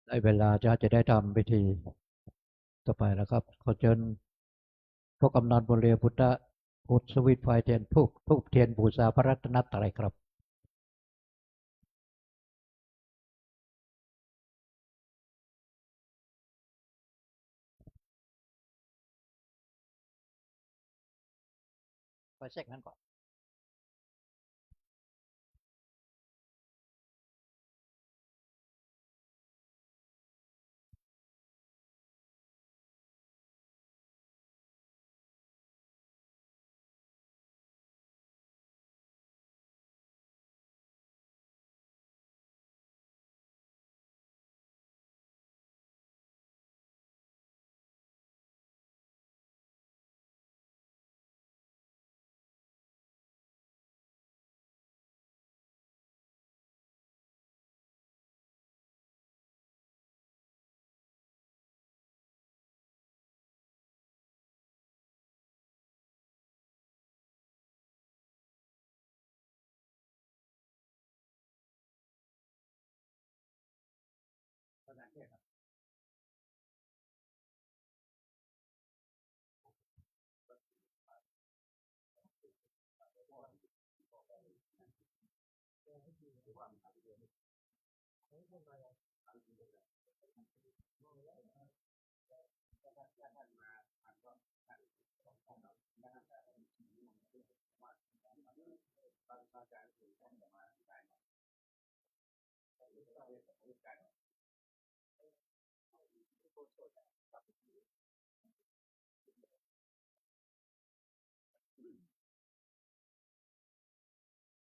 ได้เวลาจะได้ทำพิธีต่อไปนะครับขอเชิญพวกกำนันบนเรือพุทธสวิตไฟเทียนทุกเทียนบูชาพระรัตนตรัยครับไปเช็คนั้นก่อน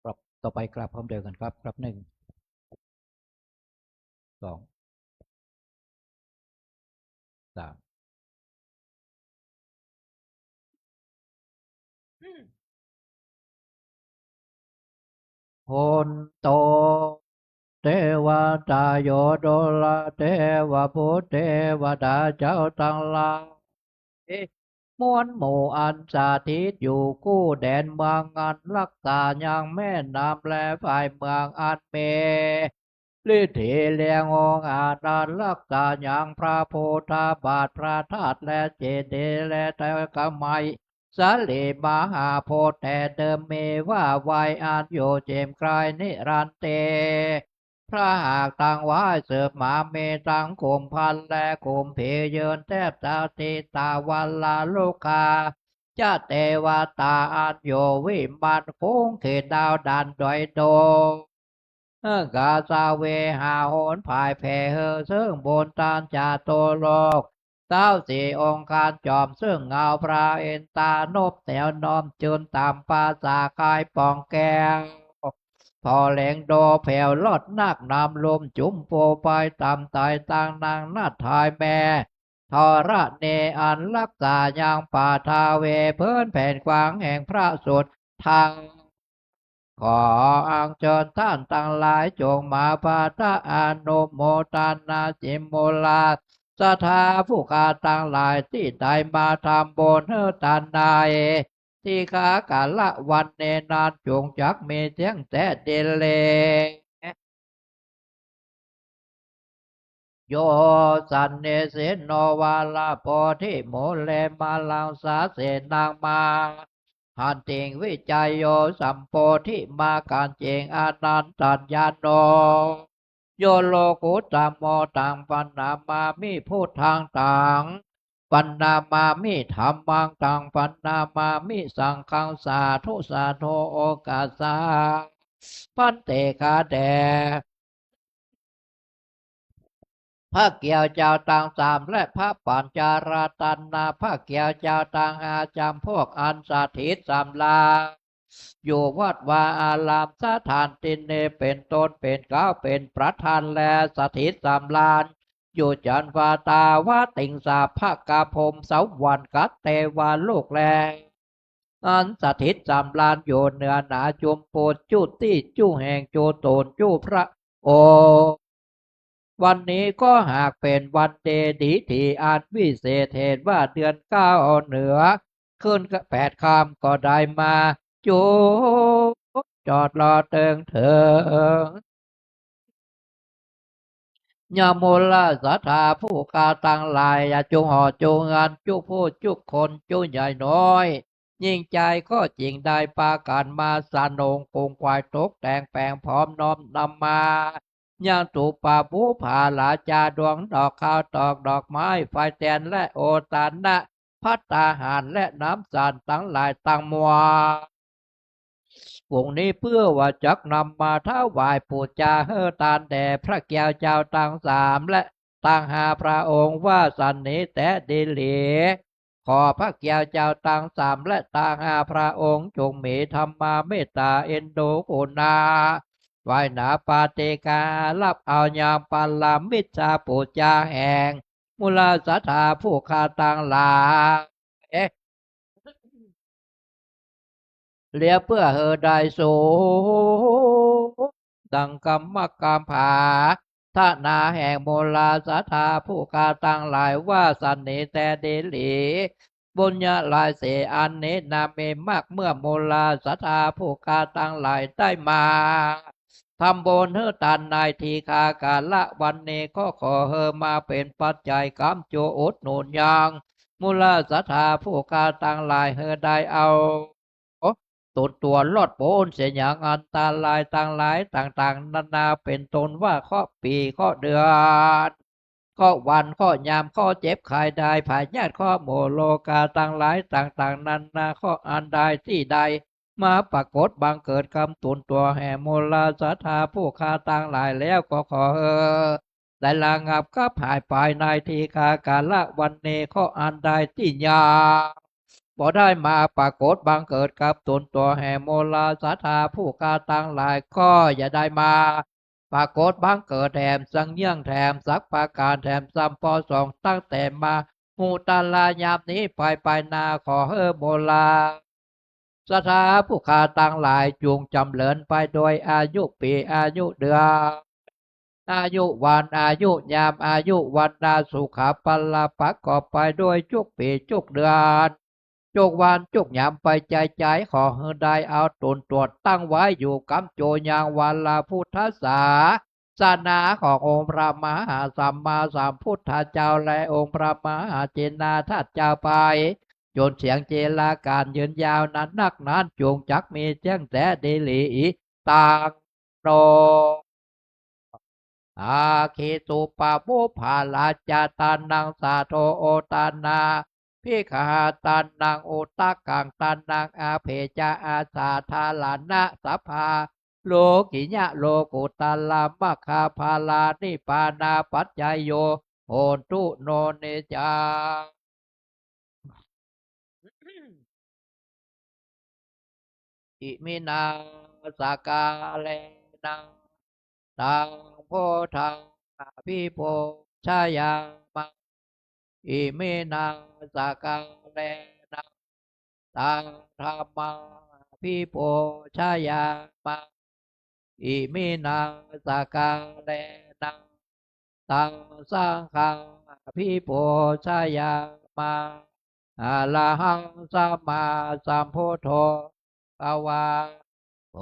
ครับต่อไปกราบพร้อมเดิมกันครับครับ1 2 3โหนโตเทวตาโยโดลาเทวพุทธเทวดาเจ้าทั้งหลายมวลหมู่อันสาธิตอยู่คู่แดนเมืองอันรักษาอย่างแม่น้ำและฝ่ายเมืองอันเมฤทธิเลียงองค์อาจรักษาอย่างพระโพธาบาทพระธาตุและเจดีย์และเทวกมัยสาลีมหาโพธิ์แต่เดิมมีว่าไวอาจโยเจมกลายนิรันเตพระหากตั้งไว้เสืบมาเมตังคุมพันและคุมเพเยินแทบตาติตาวันลาลูกาจะเทวตาอันโยวิมันคงเขตดาวดันดอยโดกาซาเวหาโหนภายแผ่เฮอซึ่งบนตานจาโตโลก เต้าสี่องค์การจอมซึ่งเงาพระเอ็นตานบแถวน้อมจืนตามภาษากายปองแก้วพอเหลงโดแผ่วลดนักนำลมจุ่มโปไปตามตายต่างนางนาทายแม่ทรเนอันรักษายังป่าทาเวเพื่อนแผ่นกวางแห่งพระสุดทางขออังเชิญท่านทั้งหลายจงมาปาทะอนุโมทนาจิมโมลาสถาผู้ขาทั้งหลายที่ได้มาทำบุญเฮือตานายที่ขากาละวันเนนานจงจักมีเสียงแต่เดเลโยสันเนเสโนวาลาโพธิโมเลมาลังสาเสนางมาหันติงวิจัยโยสัมโพธิมาการเจงอนันตัญญาโนโยโลกุตโมตังปันนามามิพุทธังตังปันนามามิธรรมังตังปันนามามิสังฆังสาธุสาโทโอกาสาพันเตคาแดพระเกี่ยวเจ้าต่างสามและพระปัญจาราตันนาพระเกี่ยวเจ้าต่างอาจำพวกอันสถิตสามลาอยู่วัดวาอารามสถานตินเนเป็นต้นเป็นเก้าเป็นประธานและสถิตสามลานอยู่จันวาตาวาติงสาภาคกาพมเสาวันกัตเตวาลูกแรงอันสถิตสามลานอยู่เหนือหนาจุมโปจุติจุแห่งโจโตนจุพระโอวันนี้ก็หากเป็นวันเดดีที่อันวิเศษเหตุว่าเดือนเก้าเหนือขึ้นแปดคำก็ได้มาจูจอดรอเติงเถิงยามุลสัทธาผู้กาตังลายจุห่อจูงานจุผู้จุคนจุใหญ่น้อยยิ่งใจก็จริงได้ปาการมาสานงคงควายตกแต่งแปลงพร้อมน้อมนำมายังตูปาผู้ผาลาจาดวงดอกข้าวตอกดอกไม้ไฟแตนและโอตานะพัตตาหารและน้ำสารตั้งหลายตั้งมัววงนี้เพื่อว่าจักนำมาถวายปูจาเฮตานแด่พระแก้วเจ้าตั้งสามและตั้งหาพระองค์ว่าสันนิแต่ดีเหลขอพระแก้วเจ้าตั้งสามและตั้งหาพระองค์จงมีธรรมาเมตตาเอ็นดูกุณาไว้หนาปาเตการับเอายามปัลลามิชาปูจาแห่งมุลาสัทธาผู้คาตังหลายเลียเพื่อเฮอได้สูดังกรรมกรรมผาท่านาแห่งโมลาสัทธาผู้กาตั้งหลายว่าสันนิแต่เดลีบุญญาลายเสอันนี้นาเมมากเมื่อโมลาสัทธาผู้กาตั้งหลายได้มาทำบุญเฮอตันนายทีคากาละวันนี้ก็ขอเฮอมาเป็นปัจจัยกำโจอุดหนุนยังมุลาสัทธาผู้กาตั้งหลายเฮอได้เอาตุนตัวลอดโปนเสียอย่างอันตรายต่างหลายต่างๆนานาเป็นตนว่าข้อปีข้อเดือนข้อวันข้อยามข้อเจ็บไข้ได้ผายญาติข้อโมโลกาต่างหลายต่างๆนานาข้ออันใดที่ใดมาปรากฏบังเกิดคำตุนตัวแห่โมลาสัทธาผู้คาต่างหลายแล้วก็ขอได้ลางับก็หายไปในทีคากาละวันเนข้ออันใดที่ยาบ่ได้มาปรากฏบังเกิดกับตนตัวแห่โมลาสัทธาผู้กาตั้งหลายก็อย่าได้มาปรากฏบังเกิดแถมสังเยื่องแถมสักปาการแถมซัมปอสองตั้งแต่มาหูตาลายามนี้ไปนาขอโมลาสัทธาผู้กาตั้งหลายจูงจำเริญไปโดยอายุปีอายุเดือนอายุวันอายุยามอายุวันนาสุขปัลลประกอบไปด้วยจุกปีจุกเดือนจุกวันจุกยามไปใจขอให้ได้เอาตนตรวจตั้งไว้อยู่กำโจยางวันละพุทธศาสนาขององค์พระมหาสัมมาสัมพุทธเจ้าและองค์พระมหาเจนาทัตเจ้าไปจนเสียงเจลาการยืนยาวนั้นนักนั้นจงจักมีเจ้งแต่ดีหลีต่างโนอาคิตุปะมุภาลาจาตานังสาโทโอตานาพิขาตานังโอตะกังตานังอาเพจาอาสาทาลานะสัพพาโลกิญะโลกุตาลามะคาภาลานิปานาปัจจโยโห โหนตุโนเนจาอิมินาสกาเลนะตังโพธังพิโพชายามะอิมินาสกาเลนะตังธรรมังพิโพชายามะอิมินาสกาเลนะตังสังฆังพิโพชายามะอะระหังสัมมาสัมพุทโธภะวะโอ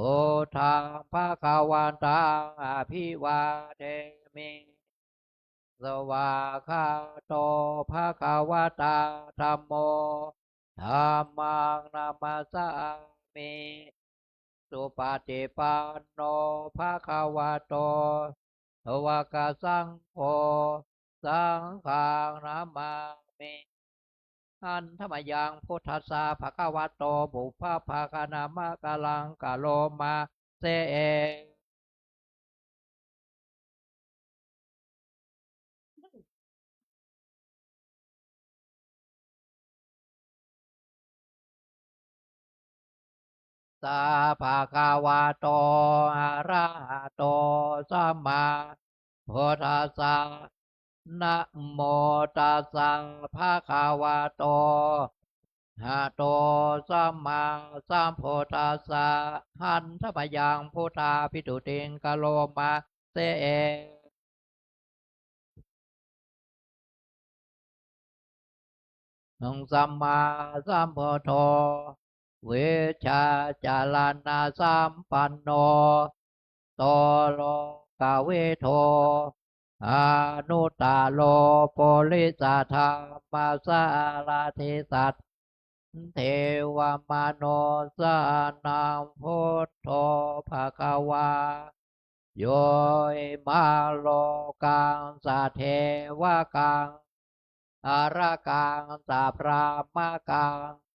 ทังภะคะวันตังอภิวาเทมิสวากขาโตภะคะวะตาธัมโมธัมมังนัมมัสสามิสุปฏิปันโนภะคะวะโตภวกสังโฆสังฆังนามามิอันธรรมยังพุทธัสสะภะคะวะโตบุพพาคานามะกะลังกะโลมาเสเอสาภะคะวะโตอะระหะโตสัมมาพุทธัสสะนะโมตัสสะภะคะวะโตอะโตสัมมาสัมพุทธัสสะหันธรรมยังพุทธาภิตุติงกะโลมาเสเอหังสัมมาสัมพุทโธเวชาจารณะสัมปันโนโตโลกาเวโทอนุตตาโลปุริสธรรมสารทิสัตเทวมโนสานังพุทโธภะคะวาโยมาโลกังสะเทวกังอารากังสะพรามกัง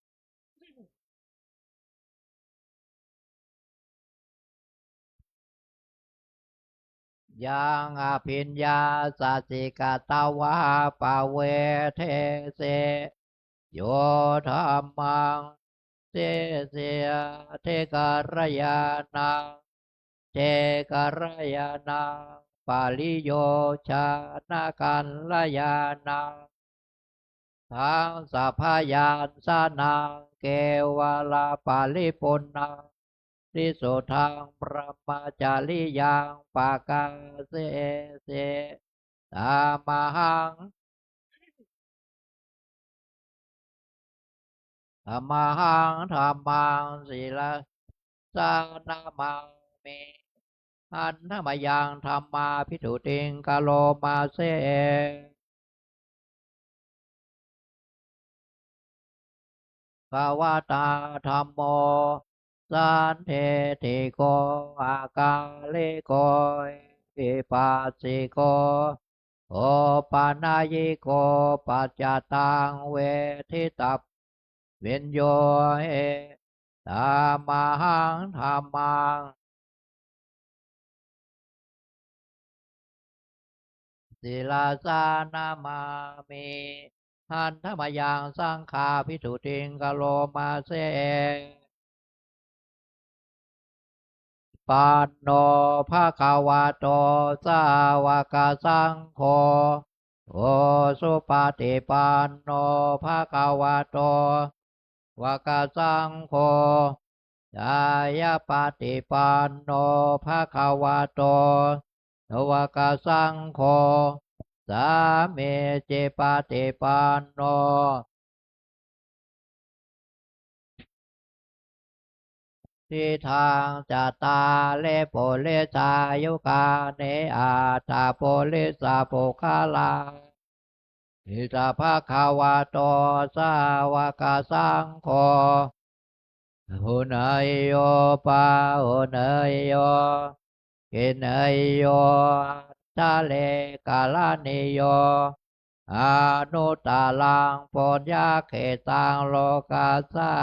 ยังอภิญญาสัจจิกตาวาปะเวเทเสโยธรรมังเสเสเทกรยานังเทกรยานังปาลิโยชานากันลยานังทังสัพพยานสานังเกวลาปาลิปุณังทิสุทังปรมาจาริยังปากาเสเสตามหังธรรมหังธรรมังศีลสานามังเมอันธรรมยังธรรมาพิทุติงกะโลมาเสภาวตาธรรมโมสันเทติโกอากาลิโกอิปัสสิโกโอปานายิโกปัจจตังเวทิตับเวนโยเอตามหังธรรมังศิลาสานามามิหันธรรมยังสังฆาพิทุติงกะโลมาเสปันโนภะคะวะโตสาวกสังโฆโอสุปฏิปันโนภะคะวะโตวะกสังโฆยายาปฏิปันโนภะคะวะโตวะกสังโฆสามีจิปฏิปันโนทิทางจัตตาเลโปเลสายุกาเนอาตาโปเลสาโปคาลาอิตาภะคะวะโตสาวกสังโฆหุนายโยปาหุนายโยกินายโยทะเลกาลานิโยอนุตตาลังปุญญาเขตังโลกัสสะ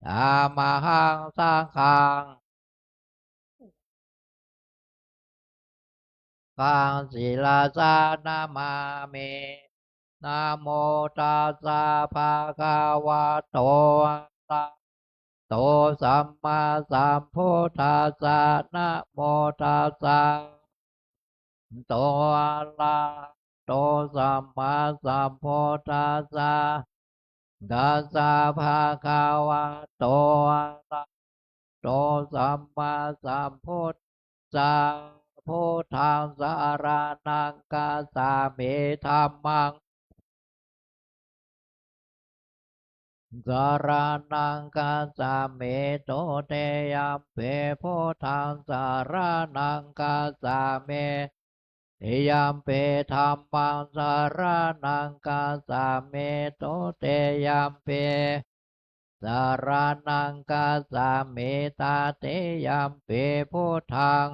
ธรรมหังสังฆัง กังศิลาสานามาเมนะโมตัสสะภะคะวะโตอะระโตสัมมาสัมพุทธัสสะนะโมตัสสะโตอะระโตสัมมาสัมพุทธัสสะตัสสะภะคะวะโตอะระโตสัมมาสัมพุทธัสสะพุทธังสารนังคัสสามิธัมมังสารนังคัสสามิโตเตยัมเปพุทธังสารนังคัสสามิยัมเปธัมมังสารนังคัสสามิโตเตยัมเปสารนังคัสสามิตาเตยัมเปพุทธัง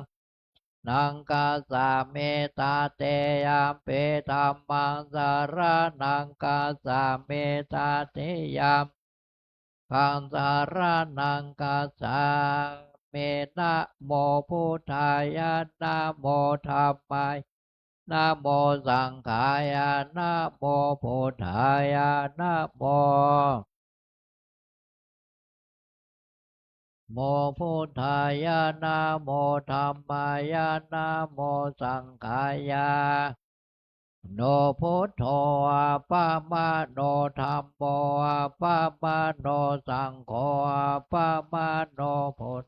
นังคัสสามิตาเตยัมเปธัมมังสารนังคัสสามิตาเตยัมขังสารนังคัสสามินะโมพุทธายะนะโมธัมมายนะโมสังฆายะนะโมพุทธายะนะโมโมพุทธายะนะโมธัมมายะนะโมสังฆายะโนพุทโธอะปะมะโนธัมโมอะปะมะโนสังโฆอะปะมะโนพุท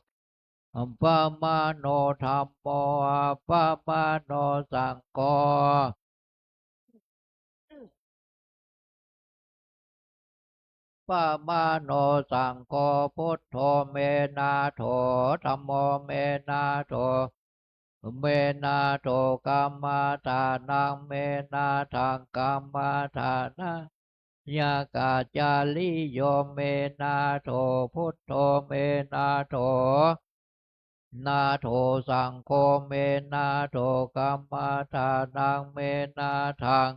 ปะมะโนธัมโมอะปะมะโนสังโฆปะมะโนสังโฆพุทโธเมนะโถธัมโมเมนะโถเมนะโถกัมมาทานังเมนะทังกัมมาทานะยากาจาลิโยเมนะโถพุทโธเมนะโถนาโถสังโฆเมนะโถกัมมาทานังเมนะทัง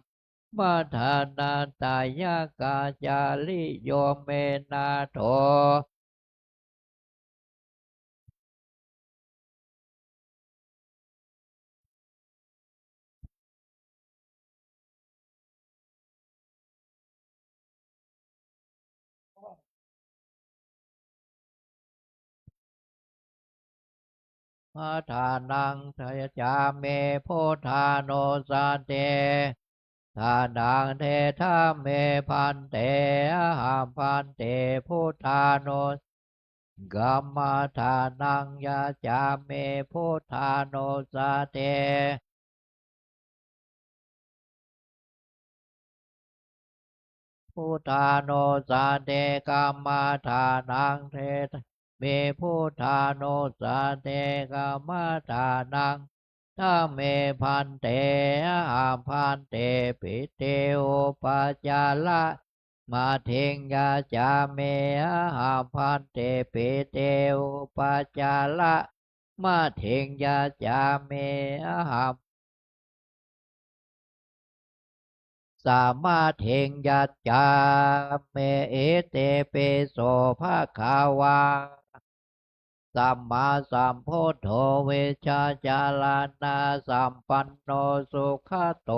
มัทานาตายากาจาลิโยเมนะโถมัทานังทยจาเมพุทธาโนสเตทานังเทธาเมพันเตอะหัมพันเตพุทธาโนกัมมาทานังยาจาเมพุทธาโนสเตพุทธาโนสเตกัมมาทานังเทเมพุทธาโนสเตกัมมาทานังถ้าเมพันเตอาพันเตปิเตโอปัจจาละมาเทงยาจาเมอาพันเตปิเตโอปัจจาละมาเทงยาจาเมอาสามาเทงยัจจาเมเอเตเปโสภาคาวาสัมมาสัมพุทโธเวชาจาลานาสัมปันโนสุขโต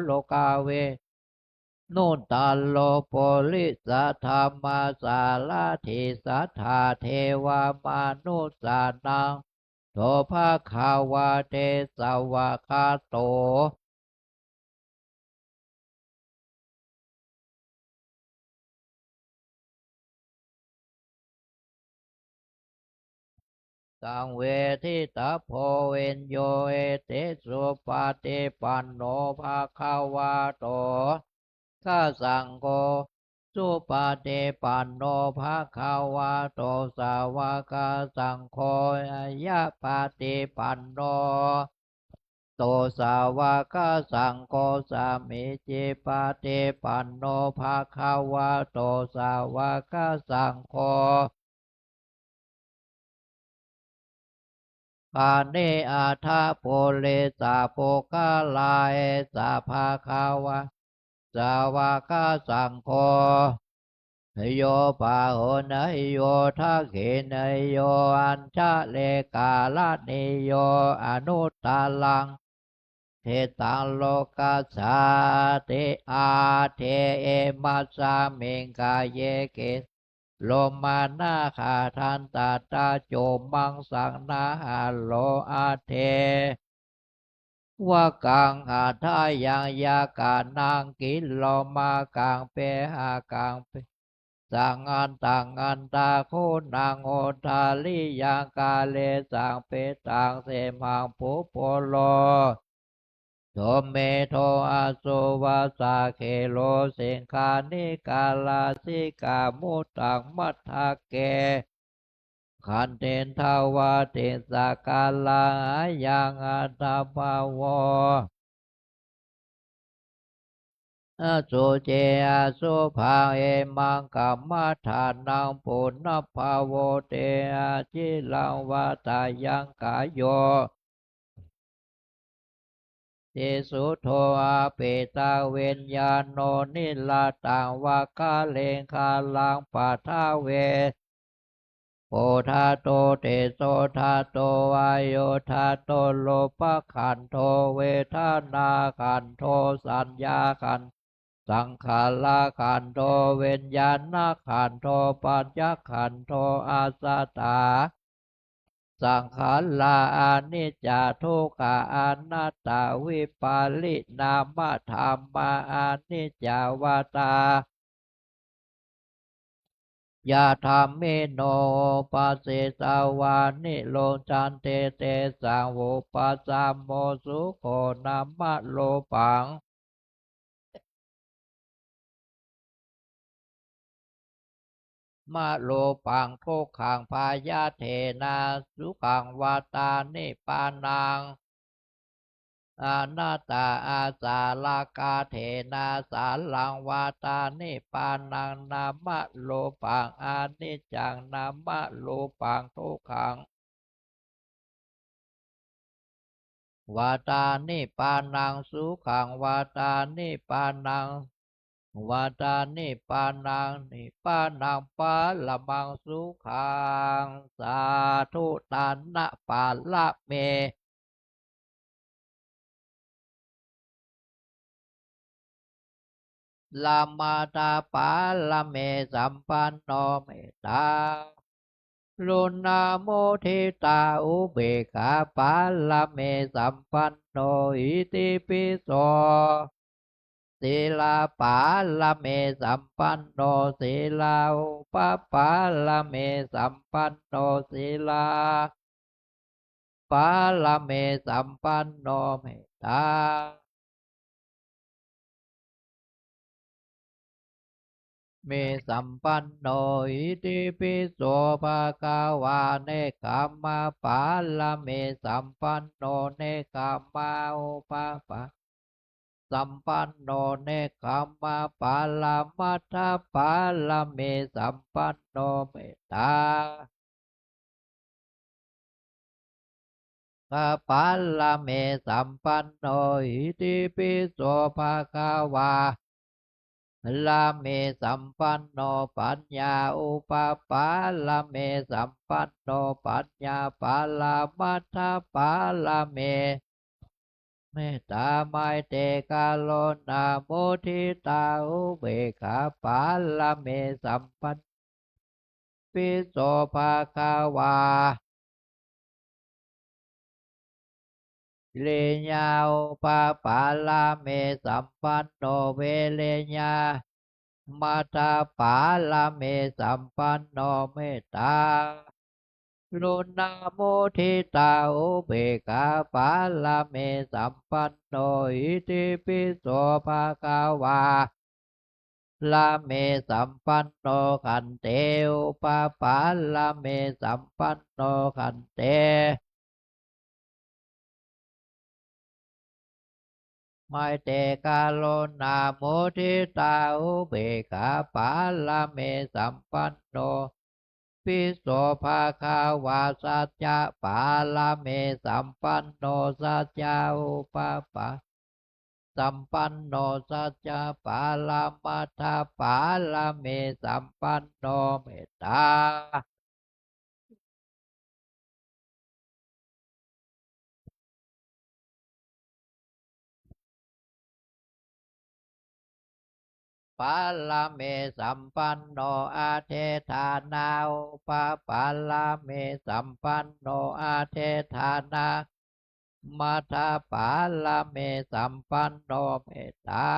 โลกาเวนุตตาโลโปลิสัทธามาสาลาทิสัทธาเทวามานุสานังโสภาคาวาเตสวะคาโตสังเวทิตาโพเวนโยเอเตสุปาติปันโนภาคาวาโตข้าสังโฆสุปาติปันโนภาคาวาโตสาวกสังโฆยะปาติปันโนโตสาวกสังโฆสามิจิปาติปันโนภาคาวาโตสาวกสังโฆปาเนอาทาโพเลสาโปกาลาเอสาภาคาวะสาวกสังโฆโยปาโหนโยทักขินโยอัญชะเลกาลนิโยอนุตตาลัง เทตังโลกัสสาติอาเทเอมัสสามิงกายเยเกโลมานาคาทันตาตาโจมังสังนาหาโลอาเทวะกังอาทายังยากานังกิโลมากังเปหากังเปสังอันตังอันตาโคนางโอทาลิยังกาเลสังเปตังเสมังปุโปโลโทเมโทอาโซวาสาเคโลสิงคานิกาลาสิกามุตังมัทธาเกขันเตนทาวาเตสากาลายังอัตตาภาวอสุเจอสุภาเอมังกัมมัฏฐานังปุณณภาโวเตอาจิลังวาตายังกายโยติสุโทอาเปตาเวนญาโนนิลาตังวากาเลงคาลังปัทาเวโพธาโตเตโสธาโตวายโยธาโตโลภขันโทเวทนาขันโทสัญญาขันสังขาราขันโทเวญญาณขันโทปัญญขันโทอาสาตาสังขารลาอานิจจาทุกขาอนัตตาวิปาลินามธรรมาอานิจจาวาตายาธรรมิโนปัสสิสาวานิโลจันเตเตสังวุปัสสัมโมสุโคนามะโลปังมะโลปังทุกขังพายาเทนาสุขังวาตานิปานังอนัตตาอาสาลากาเทนาสาลังวาตานิปานังนามะโลปังอานิจจังนามะโลปังทุกขังวาตานิปานังสุขังวาตานิปานังวาตานิปานังนิปานังปาละมังสุขังสาธุตานะปาละเมลามาตาปาละเมสัมปันโนเมตตาลุนาโมทิตาอุเบกขาปาละเมสัมปันโนอิติปิโสศีลาปาละเมสัมปันโนศีลาอุปปาละเมสัมปันโนศีลาปาละเมสัมปันโนเมตตาเมสัมปันโนอิติปิโสภะคะวาเนกัมมาปาละเมสัมปันโนเนกัมมาอุปปะสัมปันโนเนกัมมาปาลามัทธปาละเมสัมปันโนเมตตากะปัลละเมสัมปันโนอิติปิโสภะคะวาลาเมสัมปันโนปัญญาอุปปาลาเมสัมปันโนปัญญาปาลามัทธปาลาเมเมตตาไมเตกาโลนาโมทิตาอุเบกขาปาลาเมสัมปันปิโสภะคะวาเลญาอุปปาลาเมสัมปันโนเวเลญามาตาปาลาเมสัมปันโนเมตตาลุนาโมทิตาอุเบกขาปาลาเมสัมปันโนอิติปิโสภะคะวาลาเมสัมปันโนขันเตอุปปาลาเมสัมปันโนขันเตไมเตกาโลนาโมทิตาอุเบกขาปาลาเมสัมปันโนปิโสภาคาวาสัจจะปาลาเมสัมปันโนสัจจาอุปปะสัมปันโนสัจจะปาลามัทธปาลาเมสัมปันโนเมตตา ปัลลเมสัมปันโนอาเทธานาอุปปัลลเมสัมปันโนอาเทธานามัทธปัลลเมสัมปันโนเมตตา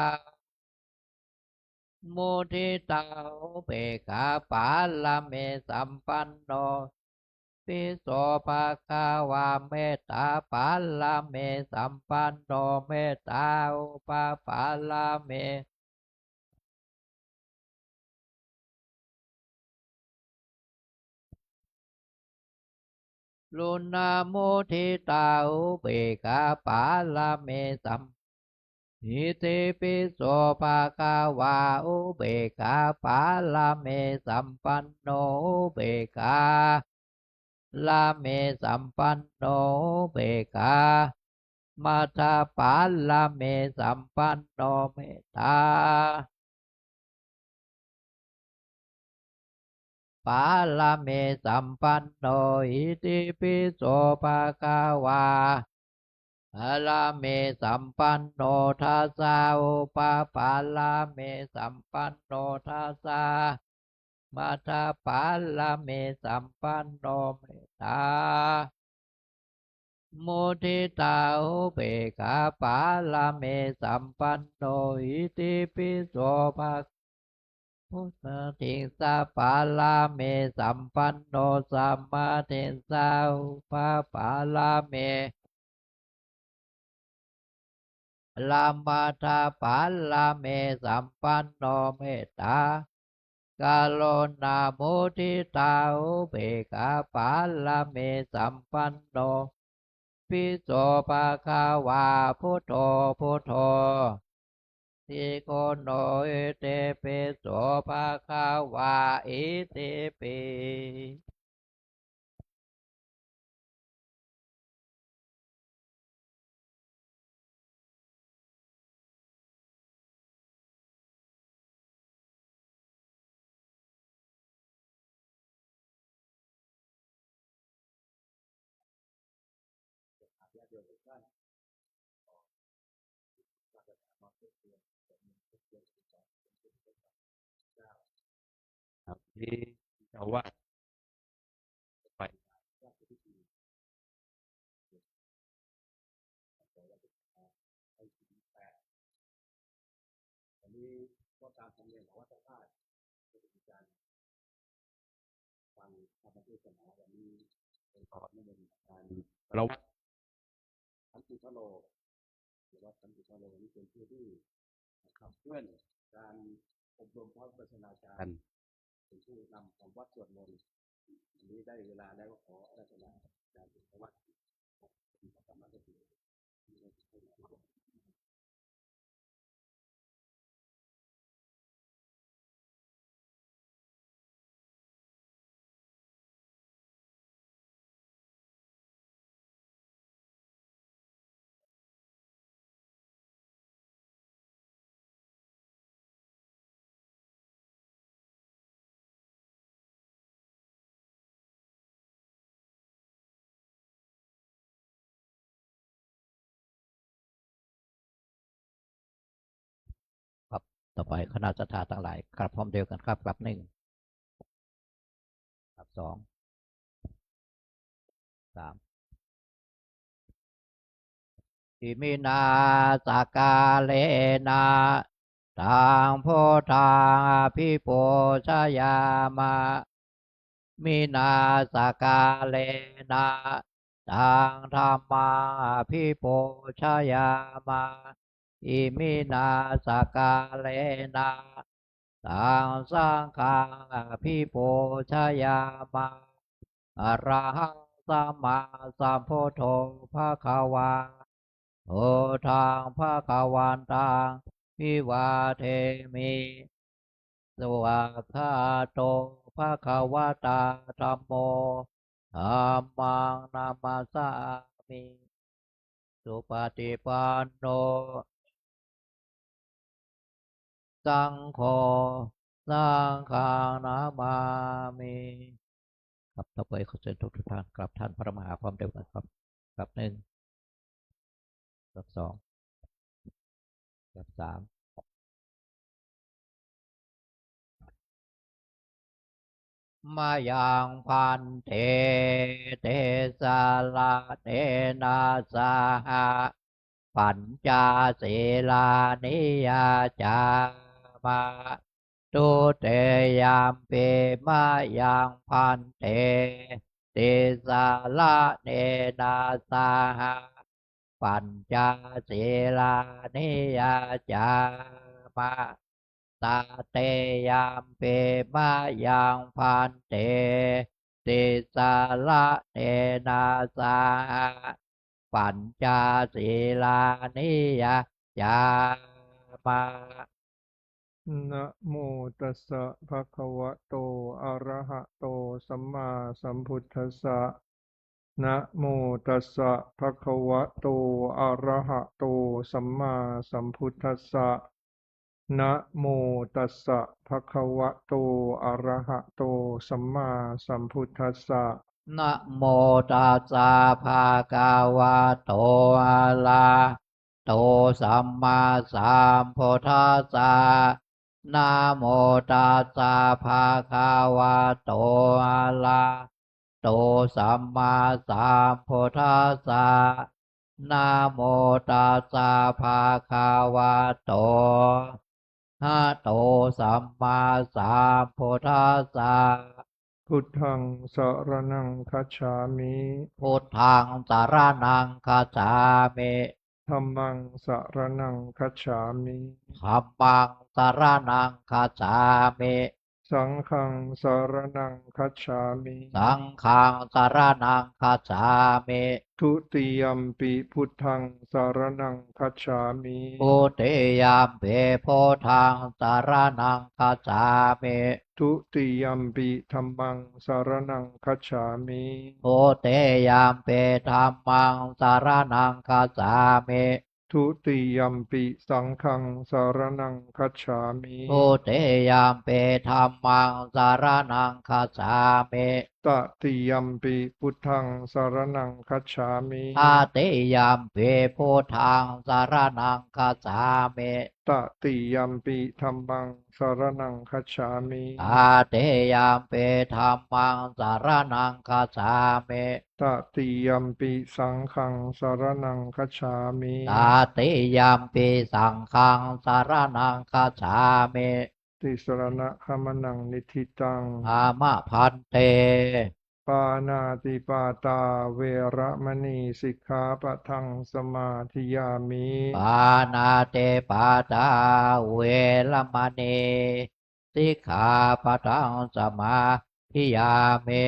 มุทิตาอุเบกขาปัลลเมสัมปันโนปิโสภะคะวาเมตตาปัลลเมสัมปันโนเมตตาอุปปัลลเมลุนามุทิตาอุเบกขาปัลลเมสัมอิติปิโสภะคะวาอุเบกขาปัลลเมสัมปันโนอุเบกขาลาเมสัมปันโนอุเบกขามัทธปัลลเมสัมปันโนเมตตาปัลลเมสัมปันโนอิติปิโสภะคะวาอะระเมสัมปันโนทัสสะอุปปัลลเมสัมปันโนทัสสะมัทธปัลลเมสัมปันโนเมตตามุทิตาอุเบกขาปัลลเมสัมปันโนอิติปิโสภะพุทธทิสสะปัลลเมสัมปันโนสัมมาทิสสะอุปปัลลเมลามาทาปัลลเมสัมปันโนเมตตากาโลนามุทิตาอุเบกขาปัลลเมสัมปันโนปิโสภะคะวาพุทโธพุทโธทิโกโนเอเตปิโสภะคะวาอิติปิครับที่เจ้าว่าไปอันนี้ก็ตามธรรมเนียมของวัดพระธาตุจะมีการฟังธรรมเทศนาวันนี้เป็นตอนนี้เป็นการเราสันติพโลหรือว่าสันติพโลนี่เป็นผู้ที่ขับเคลื่อนการอบรมพระวิปัสสนาจารย์เป็นผู้นำของวัดสวดมนต์อันนี้ได้เวลาแล้วก็ขออาราธนาการเป็นวัดที่ธรรมะก็คือครับต่อไปคณะสัตยาทั้งหลายกลับพร้อมเดียวกันครับกลับหนึ่งกลับสองสามอิมินาสกาเลนะตังโพธังอภิปูชยามะมินาสกาเลนะตังธรรมังอภิปูชยามะอิมินาสกาเลนะตังสังฆังอภิปูชยามะอะระหังสัมมาสัมพุทโธภะคะวาโอทางภะคะวันตังวิวาเทมิสวากขาโตภะคะวะตาธัมโมธัมมังนามัสสามิสุปฏิปันโนสังโฆสังฆังนามามิครับต่อไปขอเชิญทุกท่านกลับท่านพระมหาความเร็วกันครับกลับหนึ่งกลับสองกลับสาม มายังพันเทเตสาลาเนนาสาหะปัญจศีลานิยาจามาตุเตยามเปมายังพันเตติสาลาเนนาสาหะปัญจศีลานิยาจามาตาเตยามเปมายังพันเตติสาละเนนาสาหะปัญจศีลานิยาจามานะโมตัสสะภะคะวะโตอะระหะโตสัมมาสัมพุทธัสสะนะโมตัสสะภะคะวะโตอะระหะโตสัมมาสัมพุทธัสสะนะโมตัสสะภะคะวะโตอะระหะโตสัมมาสัมพุทธัสสะนะโมตัสสะภะคะวะโตอะระโตสัมมาสัมพุทธัสสะนะโมตัสสะภะคะวะโตอะระโตสัมมาสัมพุทธัสสะนะโมตัสสะภะคะวะโตอะโตสัมมาสัมพุทธัสสะพุทธังสรณังคัจฉามิ พุทธังสารนังคัจฉามิ ธัมมังสรณังคัจฉามิ ธัมมังสารนังคัจฉามิ สังฆังสรณังคัจฉามิ สังฆังสารนังคัจฉามิ ทุติยัมปิพุทธังสรณังคัจฉามิ ทุติยามเปโพธังสารนังคัจฉามิ ทุติยัมปิธัมมังสรณังคัจฉามิ ทุติยามเปธัมมังสารนังคัจฉามิ ทุติยัมปิสังฆังสรณังคัจฉามิ ทุติยามเปธัมมังสารนังคัจฉามิ ตติยัมปิพุทธังสรณังคัจฉามิ ตติยามเปโพธังสารนังคัจฉามิ ตติยัมปิธัมมังสรณังคัจฉามิ ตาเตยามเปธัมมังสารนังคัจฉามิ ตติยัมปิสังฆังสรณังคัจฉามิ ตาติยามปีสังฆังสารนังคัจฉามิ ติสรณะขมนังนิทิตัง อามะพันเต ปานาติปาตาเวระมณีสิกขาปะทังสมาธิยามิ ปานาเตปาตาเวรมณีสิกขาปะทังสมาธิยามิ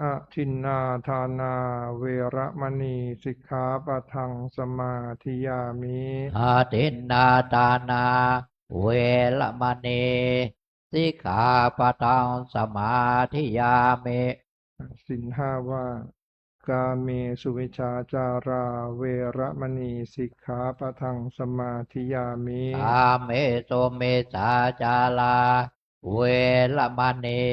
อะทินนาทานาเวระมณีสิกขาปะทังสมาธิยามิ อาทินนาตานาเวรมณีสิกขาปะทังสมาธิยามิ สินห้าว่ากาเมสุวิชชาจาราเวระมณีสิกขาปะทังสมาธิยามิ กาเมสุเมสาจาลาเวรมณี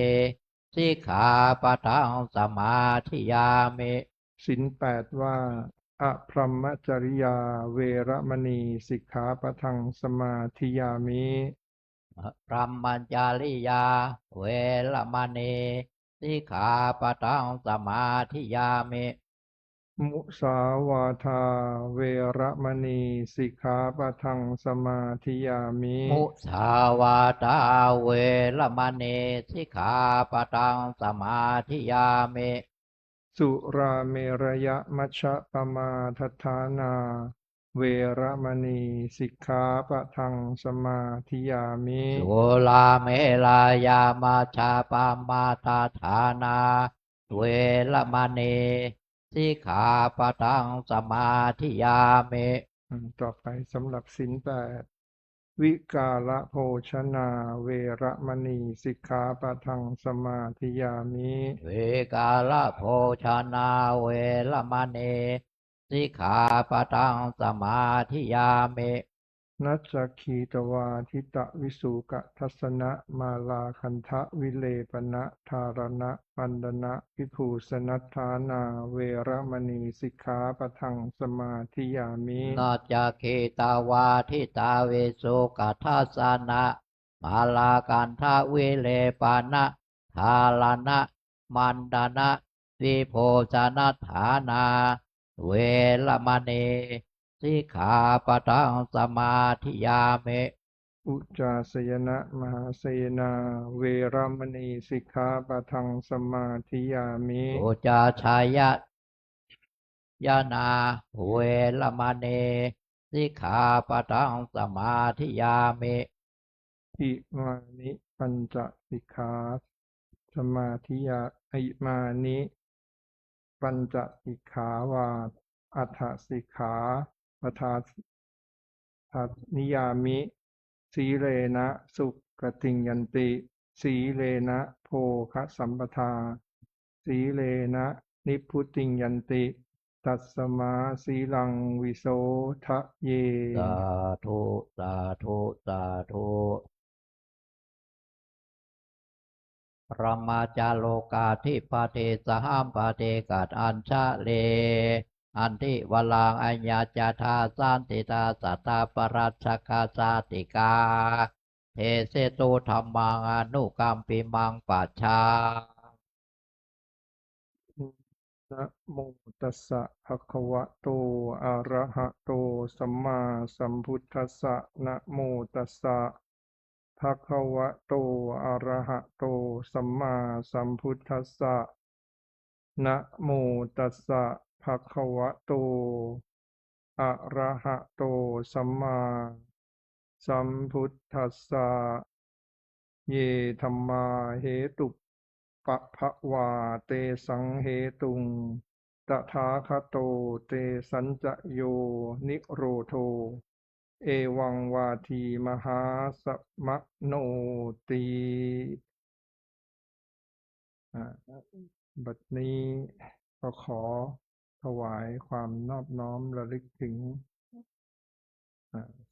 สิกขาปะทังสมาธิยามิ สินแปดว่าอะพรหมจริยาเวระมณีสิกขาปะทังสมาธิยามิ พรหมจาริยาเวรมณีสิกขาปะทังสมาธิยามิ มุสาวาทาเวระมณีสิกขาปะทังสมาธิยามิ มุสาวาตาเวรมณีสิกขาปะทังสมาธิยามิ สุราเมรยมัชฌะปมาทฐานาเวระมณีสิกขาปะทังสมาธิยามิ สุลาเมลายามาชาปามาตาฐานาเวรมณีสิกขาปะทังสมาธิยามิ ต่อไปสำหรับสินแปดวิกาละโภชนาเวระมณีสิกขาปะทังสมาธิยามิ เวกาลโภชนาเวรมณีสิกขาปะทังสมาธิยามิ นัจจคีตวาทิตะวิสุกะทัสนะมาลาคันทะวิเลปนะธารณะปันดนะภิกขุสนัทธานาเวระมณีสิกขาปะทังสมาธิยามิ นาจาคีตาวาทิตาเวสุกัทาสนะมาลากันทาวิเลปานะท ทาลนะมันดานะวิโภชนะฐานา เวรมณีสิกขาปะทังสมาธิยามิ อุจจาสยนะมหาสยนาเวรมณีสิกขาปะทังสมาธิยามิ อุจจาชายะยานาเวรมณีสิกขาปะทังสมาธิยามิ อิมานิปัญจสิกขาสมาธิยาอิมานิปัญจสิกขาวาอัฏฐสิกขาปทาทันิยามิสีเลนะสุขติงยันติสีเลนะโภคสัมปทาสีเลนะนิพพุติงยันติตัสมาสีลังวิโสทะเย สาธุสาธุสาธุพระมาจาโลกาธิปเทสหัมปเทกัดอัญชะเลอันทิวลังอัญญาจาธาสันติตาสัตตาปรัชชกาสาติกาเทเสตุธรรมังอนุกัมปิมังปัจฉา นะโมตัสสะภะคะวะโตอะระหะโตสัมมาสัมพุทธัสสะนะโมตัสสะภะคะวะโตอะระหะโตสัมมาสัมพุทธัสสะนะโมตัสสะภะคะวะโตอะระหะโตสัมมาสัมพุทธัสสะเยธัมมาเหตุปะภะวาเตสังเหตุงตถาคโตเตสัญจโยนิโรโธเอวังวาทีมหาสมะโนติบัดนี้ก็ขอถวายความนอบน้อมระลึกถึง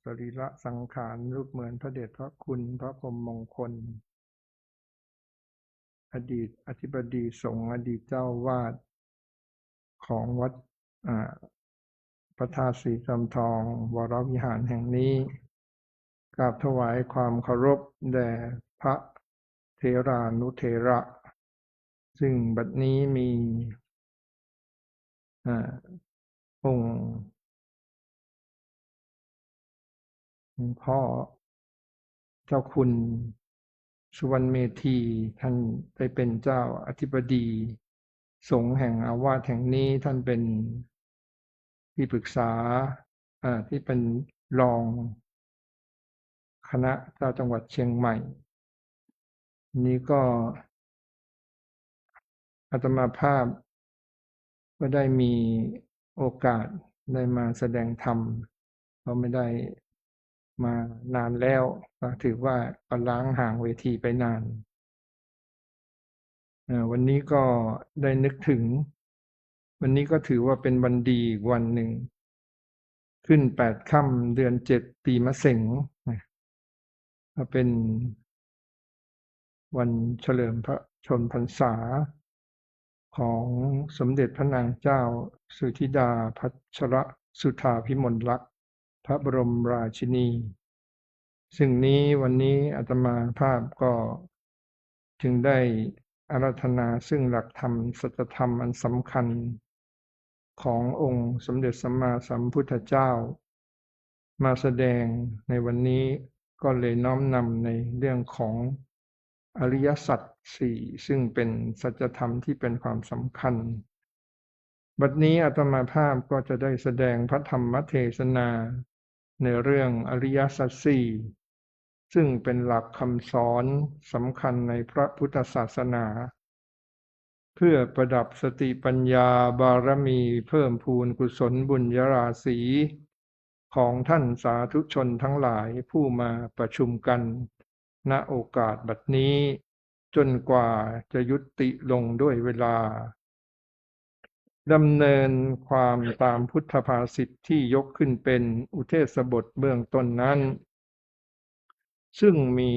สรีระสังขารรูปเหมือนพระเดชพระคุณพระพรหมมงคลอดีตอธิบดีสงฆ์อดีตเจ้าวาดของวัดพระธาตุศรีจอมทองวรวิหารแห่งนี้กราบถวายความเคารพแด่พระเถรานุเถระ ซึ่งบัดนี้มีองค์หลวงพ่อเจ้าคุณสุวรรณเมธีท่านได้เป็นเจ้าอธิบดีสงฆ์แห่งอาวาสแห่งนี้ท่านเป็นที่ปรึกษาที่เป็นรองคณะเจ้าจังหวัดเชียงใหม่นี้ก็อาตมาภาพก็ได้มีโอกาสได้มาแสดงธรรมเราไม่ได้มานานแล้วก็ถือว่าก็ล้างห่างเวทีไปนานวันนี้ก็ได้นึกถึงวันนี้ก็ถือว่าเป็นวันดีอีกวันหนึ่งขึ้น8 ค่ำเดือน 7ปีมะเส็งก็เป็นวันเฉลิมพระชนมพรรษาของสมเด็จพระนางเจ้าสุธิดาพัชรสุธาภิมลลักษณ์พระบรมราชินีซึ่งนี้วันนี้อาตมาภาพก็จึงได้อาราธนาซึ่งหลักธรรมสัจธรรมอันสำคัญขององค์สมเด็จสัมมาสัมพุทธเจ้ามาแสดงในวันนี้ก็เลยน้อมนำในเรื่องของอริยสัจสี่ซึ่งเป็นสัจธรรมที่เป็นความสำคัญบัดนี้อาตมาภาพก็จะได้แสดงพระธรรมเทศนาในเรื่องอริยสัจสี่ซึ่งเป็นหลักคำสอนสำคัญในพระพุทธศาสนาเพื่อประดับสติปัญญาบารมีเพิ่มพูนกุศลบุญญาราศีของท่านสาธุชนทั้งหลายผู้มาประชุมกันณโอกาสบัดนี้จนกว่าจะยุติลงด้วยเวลาดำเนินความตามพุทธภาษิตที่ยกขึ้นเป็นอุเทศบทเบื้องต้นนั้นซึ่งมี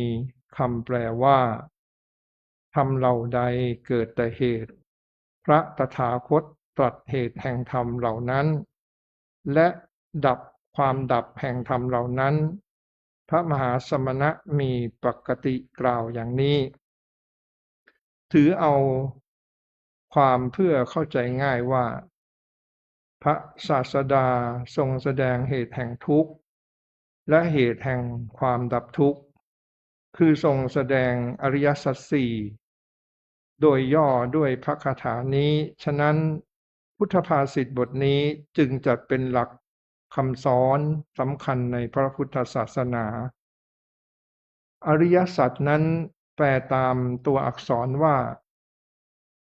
คำแปลว่าธรรมเหล่าใดเกิดแต่เหตุพระตถาคตตรัสเหตุแห่งธรรมเหล่านั้นและดับความดับแห่งธรรมเหล่านั้นพระมหาสมณะมีปกติกล่าวอย่างนี้ ถือเอาความเพื่อเข้าใจง่ายว่าพระศาสดาทรงแสดงเหตุแห่งทุกข์และเหตุแห่งความดับทุกข์คือทรงแสดงอริยสัจสี่โดยย่อด้วยพระคาถานี้ฉะนั้นพุทธภาษิตบทนี้จึงจัดเป็นหลักคำสอนสำคัญในพระพุทธศาสนาอริยสัจนั้นแปลตามตัวอักษรว่า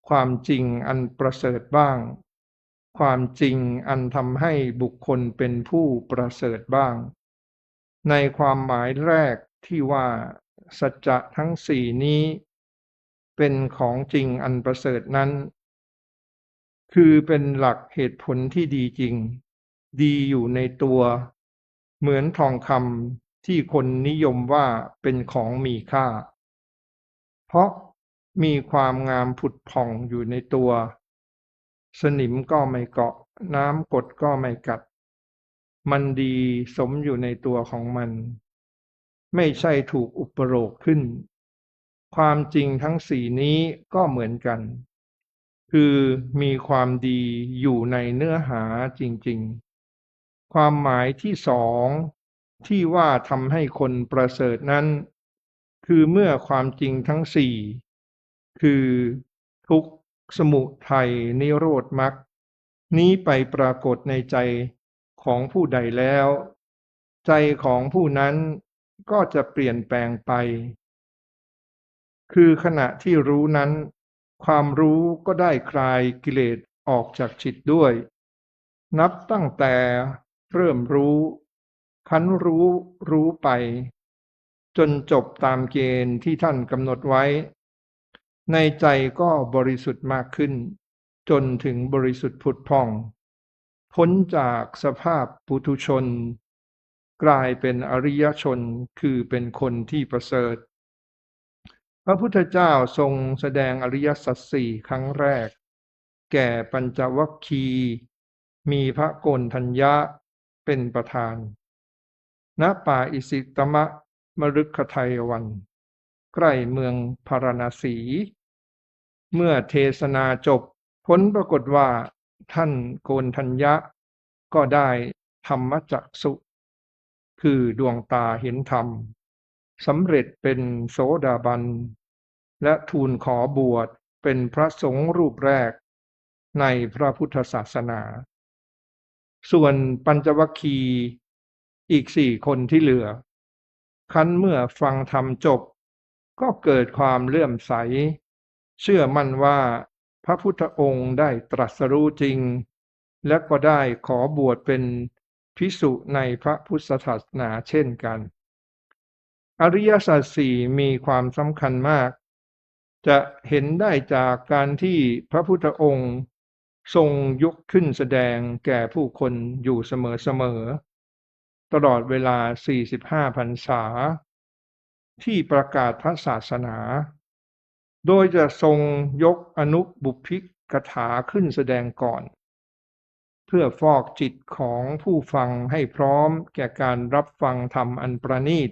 ความจริงอันประเสริฐบ้างความจริงอันทำให้บุคคลเป็นผู้ประเสริฐบ้างในความหมายแรกที่ว่าสัจจะทั้งสี่นี้เป็นของจริงอันประเสริฐนั้นคือเป็นหลักเหตุผลที่ดีจริงดีอยู่ในตัวเหมือนทองคำที่คนนิยมว่าเป็นของมีค่าเพราะมีความงามผุดผ่องอยู่ในตัวสนิมก็ไม่เกาะน้ำกรดก็ไม่กัดมันดีสมอยู่ในตัวของมันไม่ใช่ถูกอุปโลกขึ้นความจริงทั้งสี่นี้ก็เหมือนกันคือมีความดีอยู่ในเนื้อหาจริงๆความหมายที่สองที่ว่าทำให้คนประเสริฐนั้นคือเมื่อความจริงทั้งสี่คือทุกข์สมุทัยนิโรธมรรคนี้ไปปรากฏในใจของผู้ใดแล้วใจของผู้นั้นก็จะเปลี่ยนแปลงไปคือขณะที่รู้นั้นความรู้ก็ได้คลายกิเลสออกจากจิตด้วยนับตั้งแต่เริ่มรู้คันรู้ไปจนจบตามเกณฑ์ที่ท่านกำหนดไว้ในใจก็บริสุทธิ์มากขึ้นจนถึงบริสุทธิ์ผุดผ่องพ้นจากสภาพปุถุชนกลายเป็นอริยชนคือเป็นคนที่ประเสริฐพระพุทธเจ้าทรงแสดงอริยสัจสี่ครั้งแรกแก่ปัญจวัคคีย์มีพระโกณฑัญญะเป็นประธานณป่าอิสิตมะมฤคทายวันใกล้เมืองพาราณสีเมื่อเทศนาจบผลปรากฏว่าท่านโกณฑัญญะก็ได้ธรรมจักษุคือดวงตาเห็นธรรมสำเร็จเป็นโสดาบันและทูลขอบวชเป็นพระสงฆ์รูปแรกในพระพุทธศาสนาส่วนปัญจวัคคีย์อีก4 คนที่เหลือคันเมื่อฟังธรรมจบก็เกิดความเลื่อมใสเชื่อมั่นว่าพระพุทธองค์ได้ตรัสรู้จริงและก็ได้ขอบวชเป็นภิกษุในพระพุทธศาสนาเช่นกันอริยสัจสี่มีความสำคัญมากจะเห็นได้จากการที่พระพุทธองค์ทรงยกขึ้นแสดงแก่ผู้คนอยู่เสมอตลอดเวลา45 พรรษาที่ประกาศพระศาสนาโดยจะทรงยกอนุบุพพิกถาขึ้นแสดงก่อนเพื่อฟอกจิตของผู้ฟังให้พร้อมแก่การรับฟังธรรมอันประณีต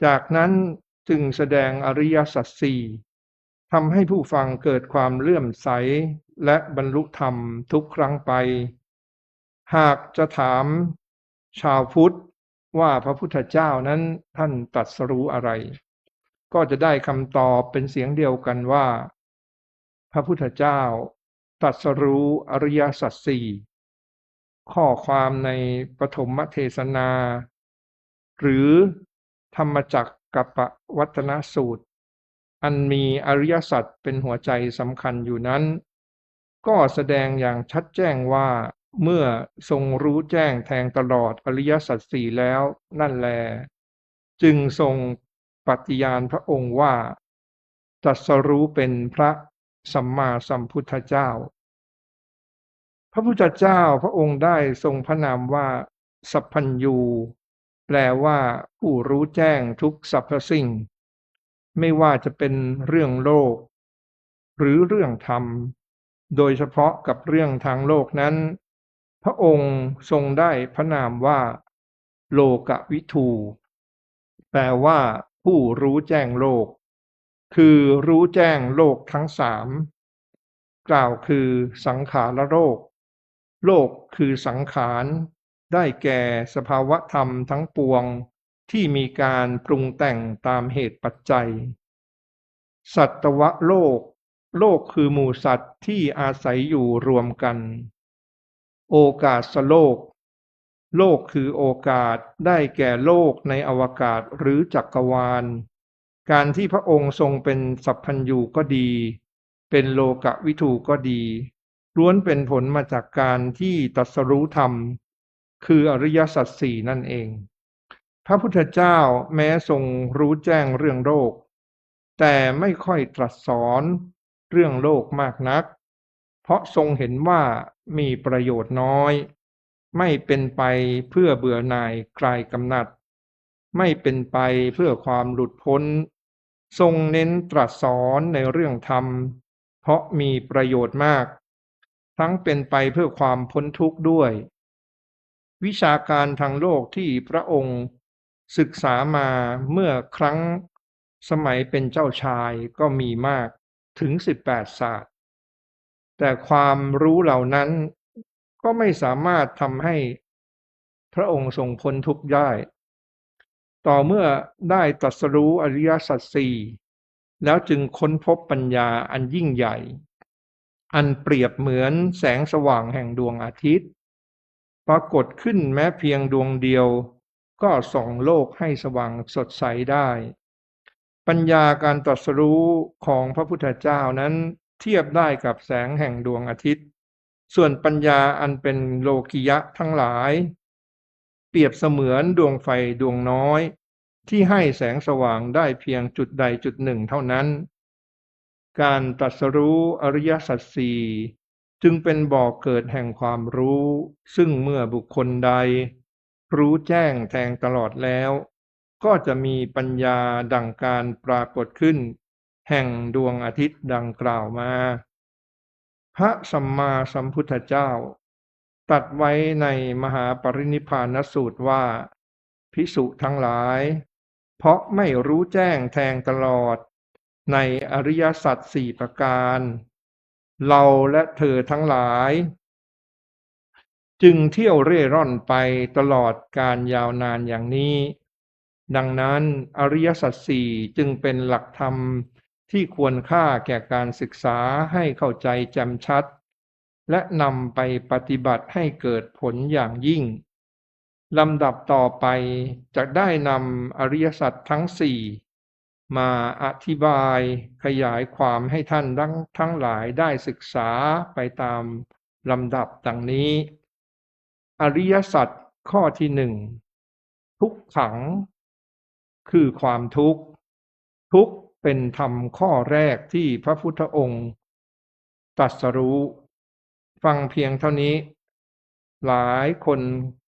จากนั้นจึงแสดงอริยสัจสี่ทำให้ผู้ฟังเกิดความเลื่อมใสและบรรลุธรรมทุกครั้งไปหากจะถามชาวพุทธว่าพระพุทธเจ้านั้นท่านตรัสรู้อะไรก็จะได้คำตอบเป็นเสียงเดียวกันว่าพระพุทธเจ้าตรัสรู้อริยสัจสี่ข้อความในปฐมเทศนาหรือธรรมจักรกัปปวัตนสูตรอันมีอริยสัจเป็นหัวใจสำคัญอยู่นั้นก็แสดงอย่างชัดแจ้งว่าเมื่อทรงรู้แจ้งแทงตลอดอริยสัจสี่แล้วนั่นแลจึงทรงปฏิญาณพระองค์ว่าตรัสรู้เป็นพระสัมมาสัมพุทธเจ้าพระพุทธเจ้าพระองค์ได้ทรงพระนามว่าสัพพัญญูแปลว่าผู้รู้แจ้งทุกสรรพสิ่งไม่ว่าจะเป็นเรื่องโลกหรือเรื่องธรรมโดยเฉพาะกับเรื่องทางโลกนั้นพระองค์ทรงได้พระนามว่าโลกวิทูแปลว่าผู้รู้แจ้งโลก คือรู้แจ้งโลกทั้งสามกล่าวคือสังขารโลกโลกคือสังขารได้แก่สภาวะธรรมทั้งปวงที่มีการปรุงแต่งตามเหตุปัจจัยสัตวโลกโลกคือหมู่สัตว์ที่อาศัยอยู่รวมกันโอกาสโลกโลกคือโอกาสได้แก่โลกในอวกาศหรือจักรวาลการที่พระองค์ทรงเป็นสัพพัญญูก็ดีเป็นโลกวิถูก็ดีล้วนเป็นผลมาจากการที่ตรัสรู้ธรรมคืออริยสัจสี่นั่นเองพระพุทธเจ้าแม้ทรงรู้แจ้งเรื่องโลกแต่ไม่ค่อยตรัสสอนเรื่องโลกมากนักเพราะทรงเห็นว่ามีประโยชน์น้อยไม่เป็นไปเพื่อเบื่อหน่ายคลายกำหนัดไม่เป็นไปเพื่อความหลุดพ้นทรงเน้นตรัสสอนในเรื่องธรรมเพราะมีประโยชน์มากทั้งเป็นไปเพื่อความพ้นทุกข์ด้วยวิชาการทางโลกที่พระองค์ศึกษามาเมื่อครั้งสมัยเป็นเจ้าชายก็มีมากถึง18ศาสตร์แต่ความรู้เหล่านั้นก็ไม่สามารถทำให้พระองค์ทรงพ้นทุกข์ได้ต่อเมื่อได้ตรัสรู้อริยสัจสี่แล้วจึงค้นพบปัญญาอันยิ่งใหญ่อันเปรียบเหมือนแสงสว่างแห่งดวงอาทิตย์ปรากฏขึ้นแม้เพียงดวงเดียวก็ส่องโลกให้สว่างสดใสได้ปัญญาการตรัสรู้ของพระพุทธเจ้านั้นเทียบได้กับแสงแห่งดวงอาทิตย์ส่วนปัญญาอันเป็นโลกิยะทั้งหลายเปรียบเสมือนดวงไฟดวงน้อยที่ให้แสงสว่างได้เพียงจุดใดจุดหนึ่งเท่านั้นการตรัสรู้อริยสัจสี่จึงเป็นบ่อเกิดแห่งความรู้ซึ่งเมื่อบุคคลใดรู้แจ้งแทงตลอดแล้วก็จะมีปัญญาดังการปรากฏขึ้นแห่งดวงอาทิตย์ดังกล่าวมาพระสัมมาสัมพุทธเจ้าตรัสไว้ในมหาปรินิพพานสูตรว่าภิกษุทั้งหลายเพราะไม่รู้แจ้งแทงตลอดในอริยสัจสี่ประการเราและเธอทั้งหลายจึงเที่ยวเร่ร่อนไปตลอดการยาวนานอย่างนี้ดังนั้นอริยสัจสี่จึงเป็นหลักธรรมที่ควรค่าแก่การศึกษาให้เข้าใจแจ่มชัดและนำไปปฏิบัติให้เกิดผลอย่างยิ่งลำดับต่อไปจะได้นำอริยสัจทั้งสี่มาอธิบายขยายความให้ท่านทั้งหลายได้ศึกษาไปตามลำดับดังนี้อริยสัจข้อที่หนึ่งทุกขังคือความทุกข์ทุกข์เป็นธรรมข้อแรกที่พระพุทธองค์ตรัสรู้ฟังเพียงเท่านี้หลายคน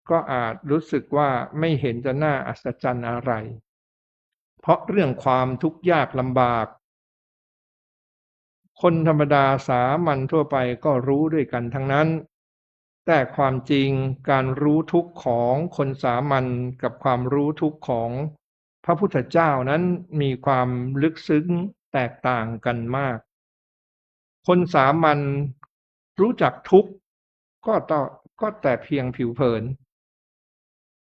ก็อาจรู้สึกว่าไม่เห็นจะน่าอัศจรรย์อะไรเพราะเรื่องความทุกข์ยากลำบากคนธรรมดาสามัญทั่วไปก็รู้ด้วยกันทั้งนั้นแต่ความจริงการรู้ทุกข์ของคนสามัญกับความรู้ทุกข์ของพระพุทธเจ้านั้นมีความลึกซึ้งแตกต่างกันมากคนสามัญรู้จักทุกข์ก็แต่เพียงผิวเผิน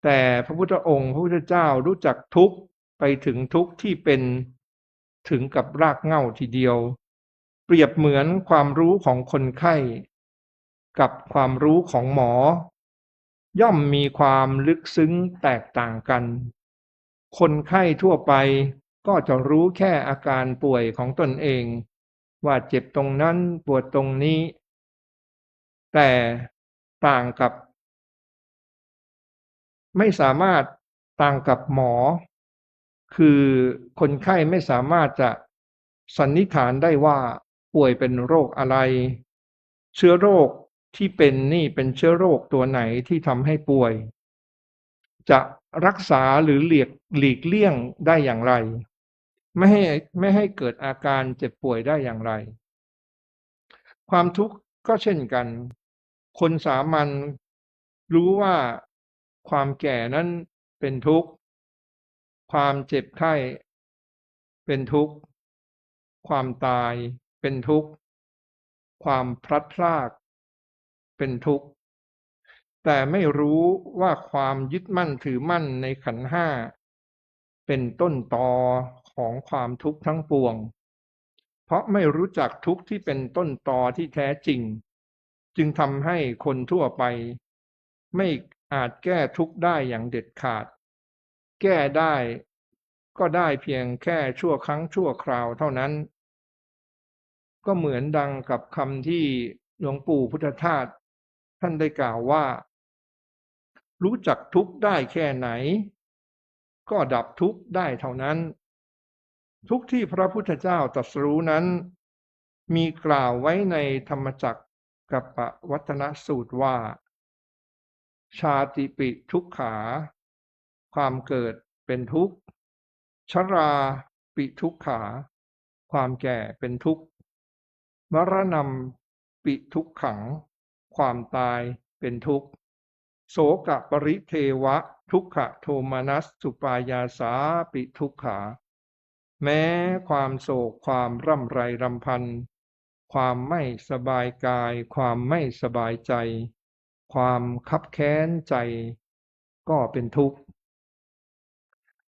แต่พระพุทธองค์พระพุทธเจ้ารู้จักทุกข์ไปถึงทุกข์ที่เป็นถึงกับรากเหง้าทีเดียวเปรียบเหมือนความรู้ของคนไข้กับความรู้ของหมอย่อมมีความลึกซึ้งแตกต่างกันคนไข้ทั่วไปก็จะรู้แค่อาการป่วยของตนเองว่าเจ็บตรงนั้นปวดตรงนี้แต่ต่างกับไม่สามารถต่างกับหมอคือคนไข้ไม่สามารถจะสันนิษฐานได้ว่าป่วยเป็นโรคอะไรเชื้อโรคที่เป็นนี่เป็นเชื้อโรคตัวไหนที่ทำให้ป่วยจะรักษาหรือหลีกเลี่ยงได้อย่างไรไม่ให้เกิดอาการเจ็บป่วยได้อย่างไรความทุกข์ก็เช่นกันคนสามัญรู้ว่าความแก่นั้นเป็นทุกข์ความเจ็บไข้เป็นทุกข์ ความตายเป็นทุกข์ความพลัดพรากเป็นทุกข์แต่ไม่รู้ว่าความยึดมั่นถือมั่นในขันธ์ห้าเป็นต้นตอของความทุกข์ทั้งปวงเพราะไม่รู้จักทุกข์ที่เป็นต้นตอที่แท้จริงจึงทำให้คนทั่วไปไม่อาจแก้ทุกข์ได้อย่างเด็ดขาดแก้ได้ก็ได้เพียงแค่ชั่วครั้งชั่วคราวเท่านั้นก็เหมือนดังกับคำที่หลวงปู่พุทธทาสท่านได้กล่าวว่ารู้จักทุกข์ได้แค่ไหนก็ดับทุกข์ได้เท่านั้นทุกข์ที่พระพุทธเจ้าตรัสรู้นั้นมีกล่าวไว้ในธรรมจักรกัปปวัตนสูตรว่าชาติปิทุกขาความเกิดเป็นทุกข์ชราปิทุกขาความแก่เป็นทุกข์มรณะปิทุกขังความตายเป็นทุกข์โสกปริเทวะทุกขโทมนัสสุปายาสาปิทุกขาแม้ความโศกความร่ำไรรำพันความไม่สบายกายความไม่สบายใจความคับแค้นใจก็เป็นทุกข์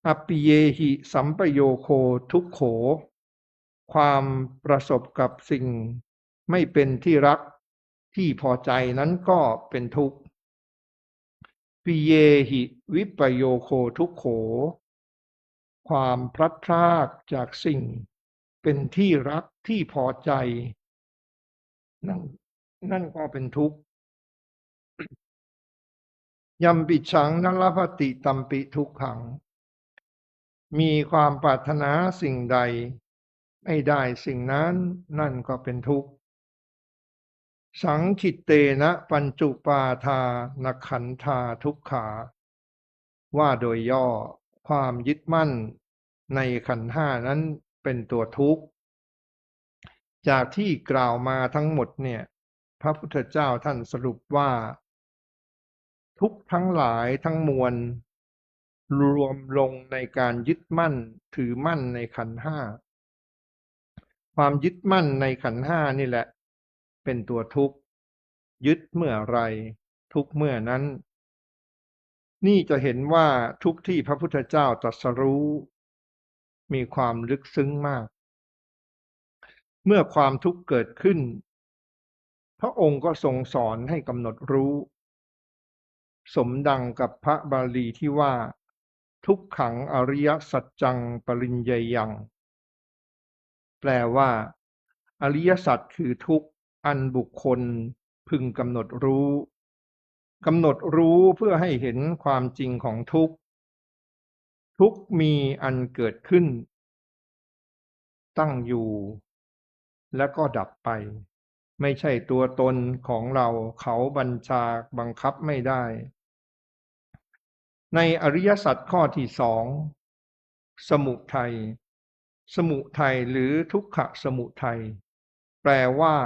อปิเยหิสัมปโยโคทุกโขความประสบกับสิ่งไม่เป็นที่รักที่พอใจนั้นก็เป็นทุกข์ปิเยหิวิปโยโคทุกโขความพลัดพรากจากสิ่งเป็นที่รักที่พอใจนั่นก็เป็นทุกข์ยัมปิชังนลภติตัมปิทุกขังมีความปรารถนาสิ่งใดไม่ได้สิ่งนั้นนั่นก็เป็นทุกข์สังคิตเตนะปัญจุปาทานขันธาทุกขาว่าโดยย่อความยึดมั่นในขันธ์ห้านั้นเป็นตัวทุกข์จากที่กล่าวมาทั้งหมดเนี่ยพระพุทธเจ้าท่านสรุปว่าทุกข์ทั้งหลายทั้งมวลรวมลงในการยึดมั่นถือมั่นในขันธ์ห้าความยึดมั่นในขันธ์ห้านี่แหละเป็นตัวทุกข์ยึดเมื่อไรทุกข์เมื่อนั้นนี่จะเห็นว่าทุกข์ที่พระพุทธเจ้าตรัสรู้มีความลึกซึ้งมากเมื่อความทุกข์เกิดขึ้นพระองค์ก็ทรงสอนให้กำหนดรู้สมดังกับพระบาลีที่ว่าทุกขังอริยสัจจังปริญญายังแปลว่าอริยสัจคือทุกข์อันบุคคลพึงกำหนดรู้เพื่อให้เห็นความจริงของทุกข์ทุกข์มีอันเกิดขึ้นตั้งอยู่และก็ดับไปไม่ใช่ตัวตนของเราเขาบัญชาบังคับไม่ได้ในอริยสัจข้อที่สองสมุทัยหรือทุกขสมุทัยแปลว่า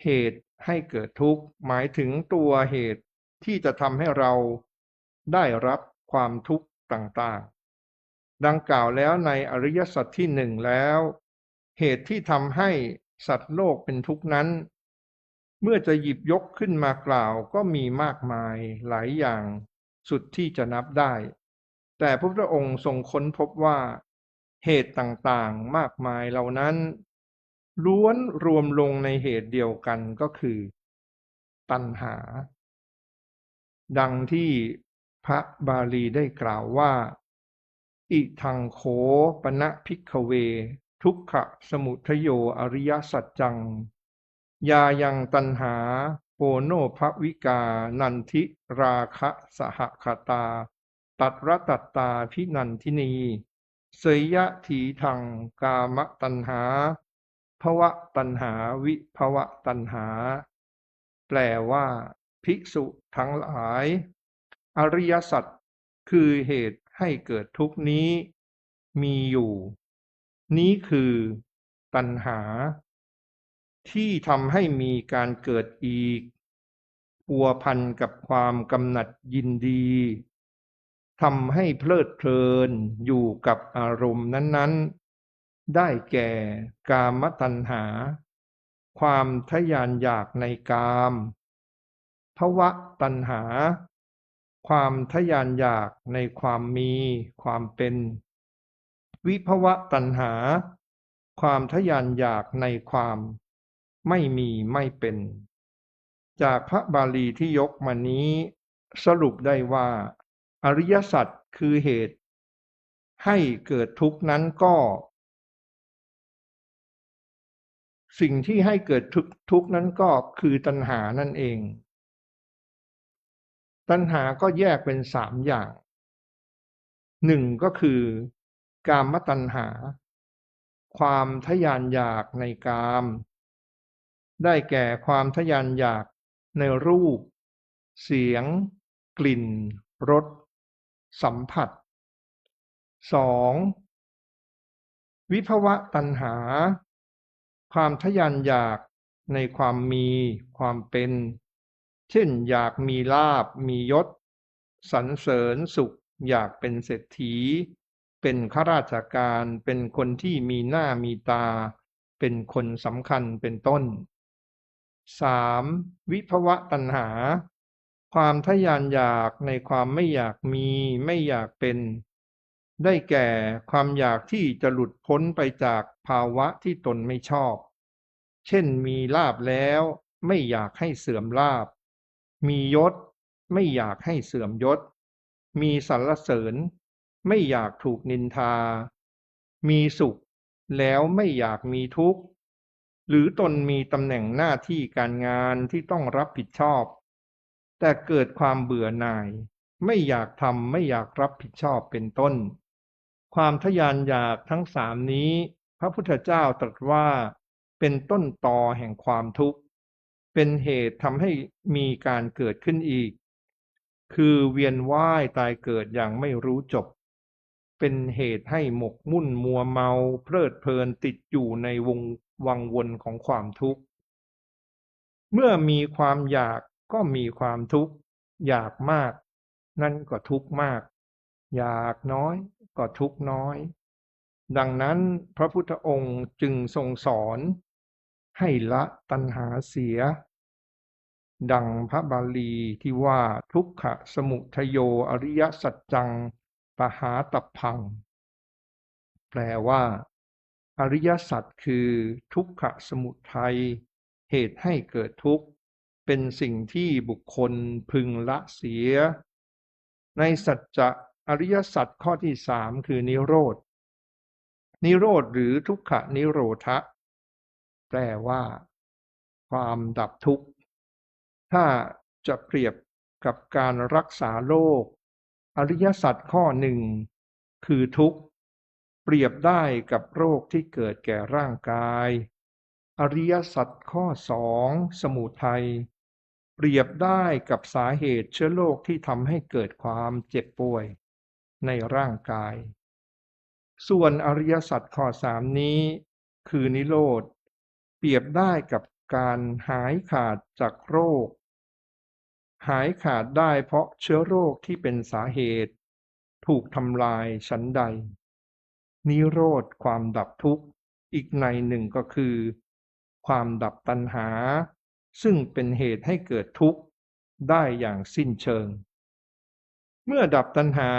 เหตุให้เกิดทุกข์หมายถึงตัวเหตุที่จะทำให้เราได้รับความทุกข์ต่างๆดังกล่าวแล้วในอริยสัจที่หนึ่งแล้วเหตุที่ทำให้สัตว์โลกเป็นทุกข์นั้นเมื่อจะหยิบยกขึ้นมากล่าวก็มีมากมายหลายอย่างสุดที่จะนับได้แต่พระพุทธองค์ทรงค้นพบว่าเหตุต่างๆมากมายเหล่านั้นล้วนรวมลงในเหตุเดียวกันก็คือตัณหาดังที่พระบาลีได้กล่าวว่าอิทังโขปนะภิกขเวทุกขสมุทโยอริยสัจจังยายังตัณหาโปโนภวิกานันทิราคะสหคตาตัตระตัตตาพินันทินีเสยยะถีทังกามตัณหาภวตัณหาวิภวตัณหาแปลว่าภิกษุทั้งหลายอริยสัจคือเหตุให้เกิดทุกข์นี้มีอยู่นี้คือตัณหาที่ทำให้มีการเกิดอีกพัวพันกับความกำหนัดยินดีทำให้เพลิดเพลินอยู่กับอารมณ์นั้น ได้แก่กามตัณหาความทะยานอยากในกามภวตัณหาความทะยานอยากในความมีความเป็นวิภวตัณหาความทะยานอยากในความไม่มีไม่เป็นจากพระบาลีที่ยกมานี้สรุปได้ว่าอริยสัจคือเหตุให้เกิดทุกข์นั้นก็สิ่งที่ให้เกิดทุกข์นั้นก็คือตัณหานั่นเองตัณหาก็แยกเป็น3อย่างหนึ่งก็คือกามตัณหาความทะยานอยากในกามได้แก่ความทะยานอยากในรูปเสียงกลิ่นรสสัมผัส2วิภวตัณหาความทะยานอยากในความมีความเป็นเช่นอยากมีลาภมียศสรรเสริญสุขอยากเป็นเศรษฐีเป็นข้าราชการเป็นคนที่มีหน้ามีตาเป็นคนสำคัญเป็นต้น3วิภวตัณหาความทะยานอยากในความไม่อยากมีไม่อยากเป็นได้แก่ความอยากที่จะหลุดพ้นไปจากภาวะที่ตนไม่ชอบเช่นมีลาภแล้วไม่อยากให้เสื่อมลาภมียศไม่อยากให้เสื่อมยศมีสรรเสริญไม่อยากถูกนินทามีสุขแล้วไม่อยากมีทุกข์หรือตนมีตำแหน่งหน้าที่การงานที่ต้องรับผิดชอบแต่เกิดความเบื่อหน่ายไม่อยากทำไม่อยากรับผิดชอบเป็นต้นความทะยานอยากทั้ง3นี้พระพุทธเจ้าตรัสว่าเป็นต้นตอแห่งความทุกข์เป็นเหตุทำให้มีการเกิดขึ้นอีกคือเวียนว่ายตายเกิดอย่างไม่รู้จบเป็นเหตุให้หมกมุ่นมัวเมาเพลิดเพลินติดอยู่ในวังวนของความทุกข์เมื่อมีความอยากก็มีความทุกข์อยากมากนั่นก็ทุกข์มากอยากน้อยก็ทุกข์น้อยดังนั้นพระพุทธองค์จึงทรงสอนให้ละตัณหาเสียดังพระบาลีที่ว่าทุกขสมุทัยโยอริยสัจจังปหาตัพพังแปลว่าอริยสัจคือทุกขสมุทัยเหตุให้เกิดทุกข์เป็นสิ่งที่บุคคลพึงละเสียในสัจจะอริยสัจข้อที่3คือนิโรธนิโรธหรือทุกขนิโรธะแปลว่าความดับทุกข์ถ้าจะเปรียบกับการรักษาโรคอริยสัจข้อหนึ่งคือทุกข์เปรียบได้กับโรคที่เกิดแก่ร่างกายอริยสัจข้อ2สมุทัยเปรียบได้กับสาเหตุเชื้อโรคที่ทำให้เกิดความเจ็บป่วยในร่างกายส่วนอริยสัจข้อ3นี้คือนิโรธเปรียบได้กับการหายขาดจากโรคหายขาดได้เพราะเชื้อโรคที่เป็นสาเหตุถูกทำลายฉันใดนิโรธความดับทุกข์อีกในหนึ่งก็คือความดับตัณหาซึ่งเป็นเหตุให้เกิดทุกข์ได้อย่างสิ้นเชิงเมื่อดับตัณหา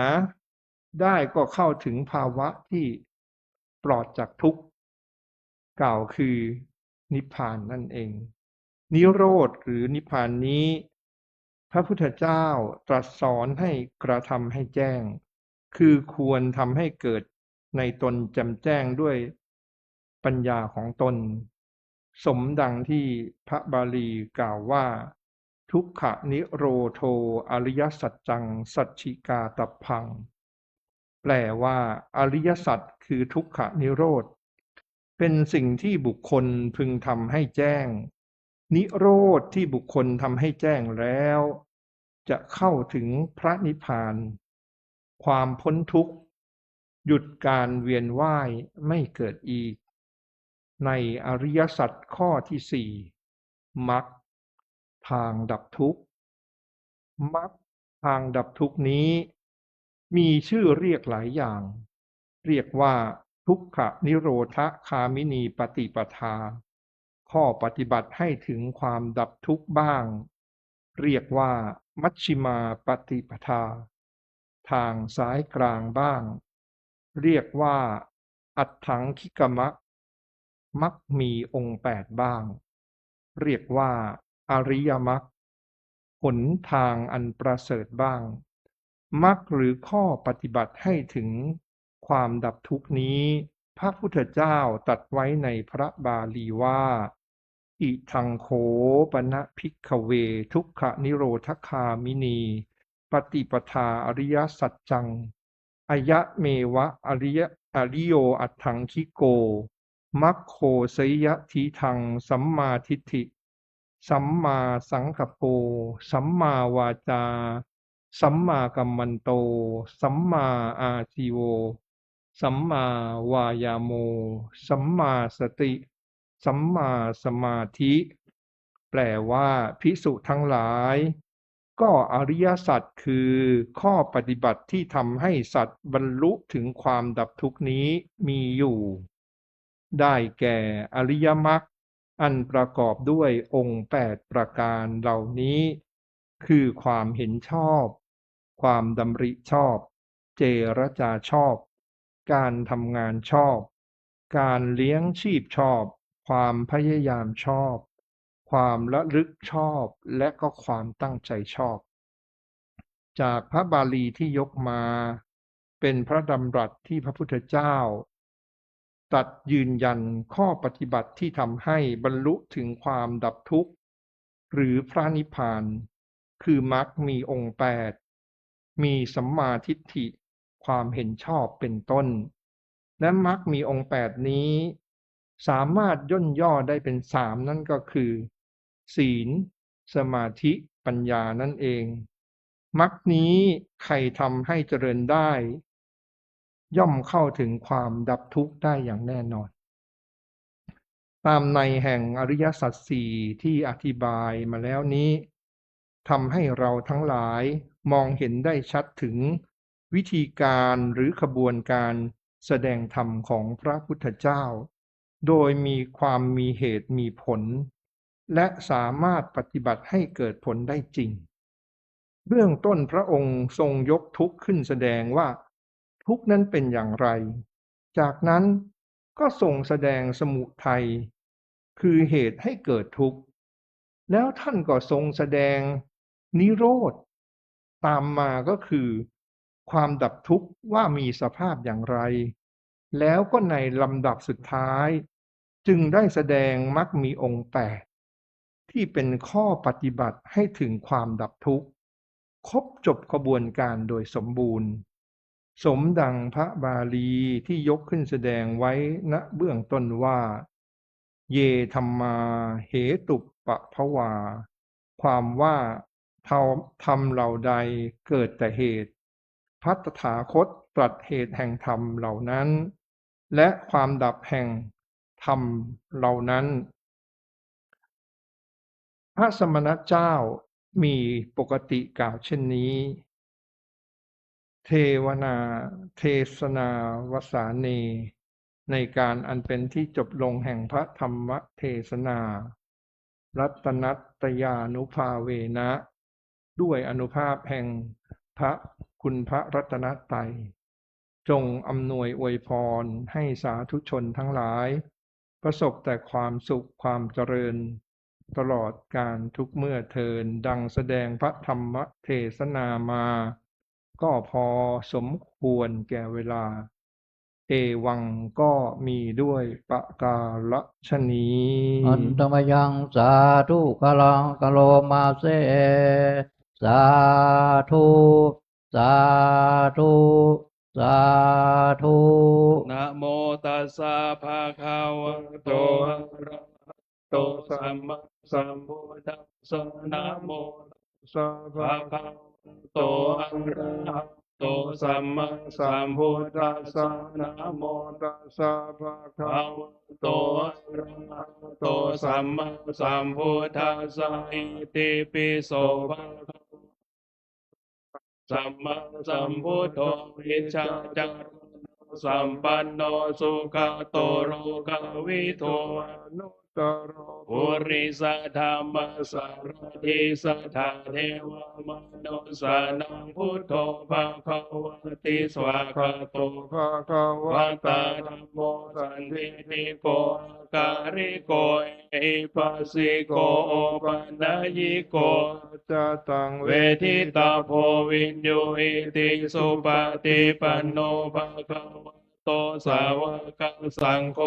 ได้ก็เข้าถึงภาวะที่ปลอดจากทุกข์กล่าวคือนิพพานนั่นเองนิโรธหรือนิพพานนี้พระพุทธเจ้าตรัสสอนให้กระทำให้แจ้งคือควรทำให้เกิดในตนแจ่มแจ้งด้วยปัญญาของตนสมดังที่พระบาลีกล่าวว่าทุกขนิโรโธอริยสัจจังสัจฉิกาตัพพังแปลว่าอริยสัจคือทุกขนิโรธเป็นสิ่งที่บุคคลพึงทำให้แจ้งนิโรธที่บุคคลทำให้แจ้งแล้วจะเข้าถึงพระนิพพานความพ้นทุกข์หยุดการเวียนว่ายไม่เกิดอีกในอริยสัจข้อที่4มรรคทางดับทุกข์มรรคทางดับทุกข์นี้มีชื่อเรียกหลายอย่างเรียกว่า ทุกขนิโรธคามินีปฏิปทาข้อปฏิบัติให้ถึงความดับทุกข์บ้าง เรียกว่ามัชฌิมาปฏิปทา ทางสายกลางบ้าง เรียกว่าอัตถังคิกมัคมักมีองค์8บ้าง เรียกว่าอริยมรรคหนทางอันประเสริฐบ้างมรรคหรือข้อปฏิบัติให้ถึงความดับทุกข์นี้พระพุทธเจ้าตรัสไว้ในพระบาลีว่าอิทังโขปนะภิกขเวทุกขนิโรธคามินีปฏิปทาอริยสัจจังอายะเมวะอริโยอัตถังคิโกมัคโคสยะทีทังสัมมาทิฏฐิสัมมาสังกัปโปสัมมาวาจาสัมมากัมมันโตสัมมาอาชีโวสัมมาวายาโมสัมมาสติสัมมาสมาธิแปลว่าภิกษุทั้งหลายก็อริยสัจคือข้อปฏิบัติที่ทำให้สัตว์บรรลุถึงความดับทุกข์นี้มีอยู่ได้แก่อริยมรรคอันประกอบด้วยองค์8ประการเหล่านี้คือความเห็นชอบความดำริชอบเจรจาชอบการทำงานชอบการเลี้ยงชีพชอบความพยายามชอบความระลึกชอบและก็ความตั้งใจชอบจากพระบาลีที่ยกมาเป็นพระดำรัสที่พระพุทธเจ้าตรัสยืนยันข้อปฏิบัติที่ทำให้บรรลุถึงความดับทุกข์หรือพระนิพพานคือมรรคมีองค์8มีสัมมาทิฏฐิความเห็นชอบเป็นต้นและมรรคมีองค์8นี้สามารถย่นย่อได้เป็น3นั่นก็คือศีลสมาธิปัญญานั่นเองมรรคนี้ใครทำให้เจริญได้ย่อมเข้าถึงความดับทุกข์ได้อย่างแน่นอนตามในแห่งอริยสัจสี่ที่อธิบายมาแล้วนี้ทำให้เราทั้งหลายมองเห็นได้ชัดถึงวิธีการหรือขบวนการแสดงธรรมของพระพุทธเจ้าโดยมีความมีเหตุมีผลและสามารถปฏิบัติให้เกิดผลได้จริงเบื้องต้นพระองค์ทรงยกทุกข์ขึ้นแสดงว่าทุกข์นั้นเป็นอย่างไรจากนั้นก็ทรงแสดงสมุทัยคือเหตุให้เกิดทุกข์แล้วท่านก็ทรงแสดงนิโรธตามมาก็คือความดับทุกข์ว่ามีสภาพอย่างไรแล้วก็ในลำดับสุดท้ายจึงได้แสดงมรรคมีองค์8ที่เป็นข้อปฏิบัติให้ถึงความดับทุกข์ครบจบกระบวนการโดยสมบูรณ์สมดังพระบาลีที่ยกขึ้นแสดงไว้ณเบื้องต้นว่าเยธัมมาเหตุปะภวาความว่าธรรมเหล่าใดเกิดแต่เหตุพระตถาคตตรัสเหตุแห่งธรรมเหล่านั้นและความดับแห่งธรรมเหล่านั้นพระสมณเจ้ามีปกติกล่าวเช่นนี้เทศนาวสาเนในการอันเป็นที่จบลงแห่งพระธรรมเทศนารัตนัตยานุภาเวนะด้วยอนุภาพแห่งพระคุณพระรัตนตรัยจงอำนวยอวยพรให้สาธุชนทั้งหลายประสบแต่ความสุขความเจริญตลอดการทุกเมื่อเทินดังแสดงพระธรรมเทศนามาก็พอสมควรแก่เวลาเอวังก็มีด้วยประการฉนี้ อันตมยังสาธุกลังกะโลมาเสสาธุสาธุสาธุ นะโมตัสสะภะคะวะโตอะระหะโตสัมมาสัมพุทธัสสะนะโมตัสสะภะคะวะโตอะระหะโตสัมมาสัมพุทธัสสะนะโมตัสสะภะคะวะโตอะระหะโตสัมมาสัมพุทธัสสะอิติปิโสภะคะวะสัมมาสัมพุทโธวิชชาจาร สัมปันโนสุขโตโรกวิโท อนุตตโร ปุริสธรรมสารทิสัทธาเทวมนุสสานังพุทโธภะคะวะติสวากขาโต ภะคะวะ วัต ตา ตาธัมโมสันทิติโกอาการิโกเอปัสสิโกโอปันนยิโก จาตัง เวทิตาโพวินโยอิติสุปฏิปันโนภะคะวะโตสาวกสังโฆ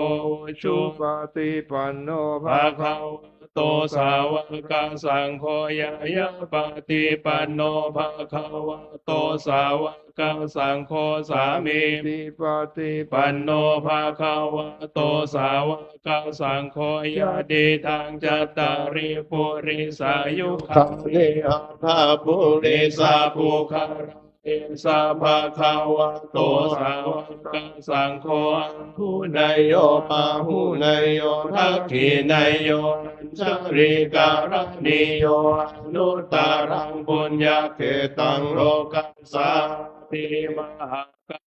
ชุ ปฏิปันโน ภะคะวะโตสาวกสังโฆยายะปฏิปันโนภะคะวะโตสาวกสังโฆสามี ติปฏิ ปันโนภะคะวะโตสาวกสังโฆยะติทางจัตตาริปุริสายุขังเนอัฏฐปุริสาภูคารังเอสาภะคะวะโตสาวกสังโฆอังคุนายโยปาหุนายโยทักขินายโยอัญชริการณิโยอนุตตรังปุญญเขตังโลกัสสาติมหากั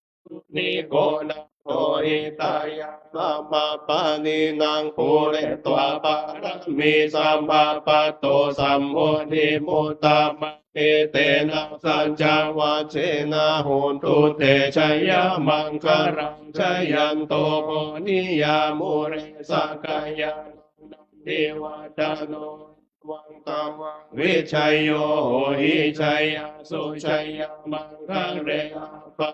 นิโกนะโตอิตายะสัมมาปานินางปุเรตวะปารมีสัมมาปะโตสัมโพธิมุตตมะเอเตนะสัจจาวาเชนะโหนตุเตชัยยะมังคารังชัยยันโตโพนิยามุเรสกายานันเทวตาโนวังตาวังวิชัยโยโหหิชัยยะสุชัยยะมังคะเรอาปะ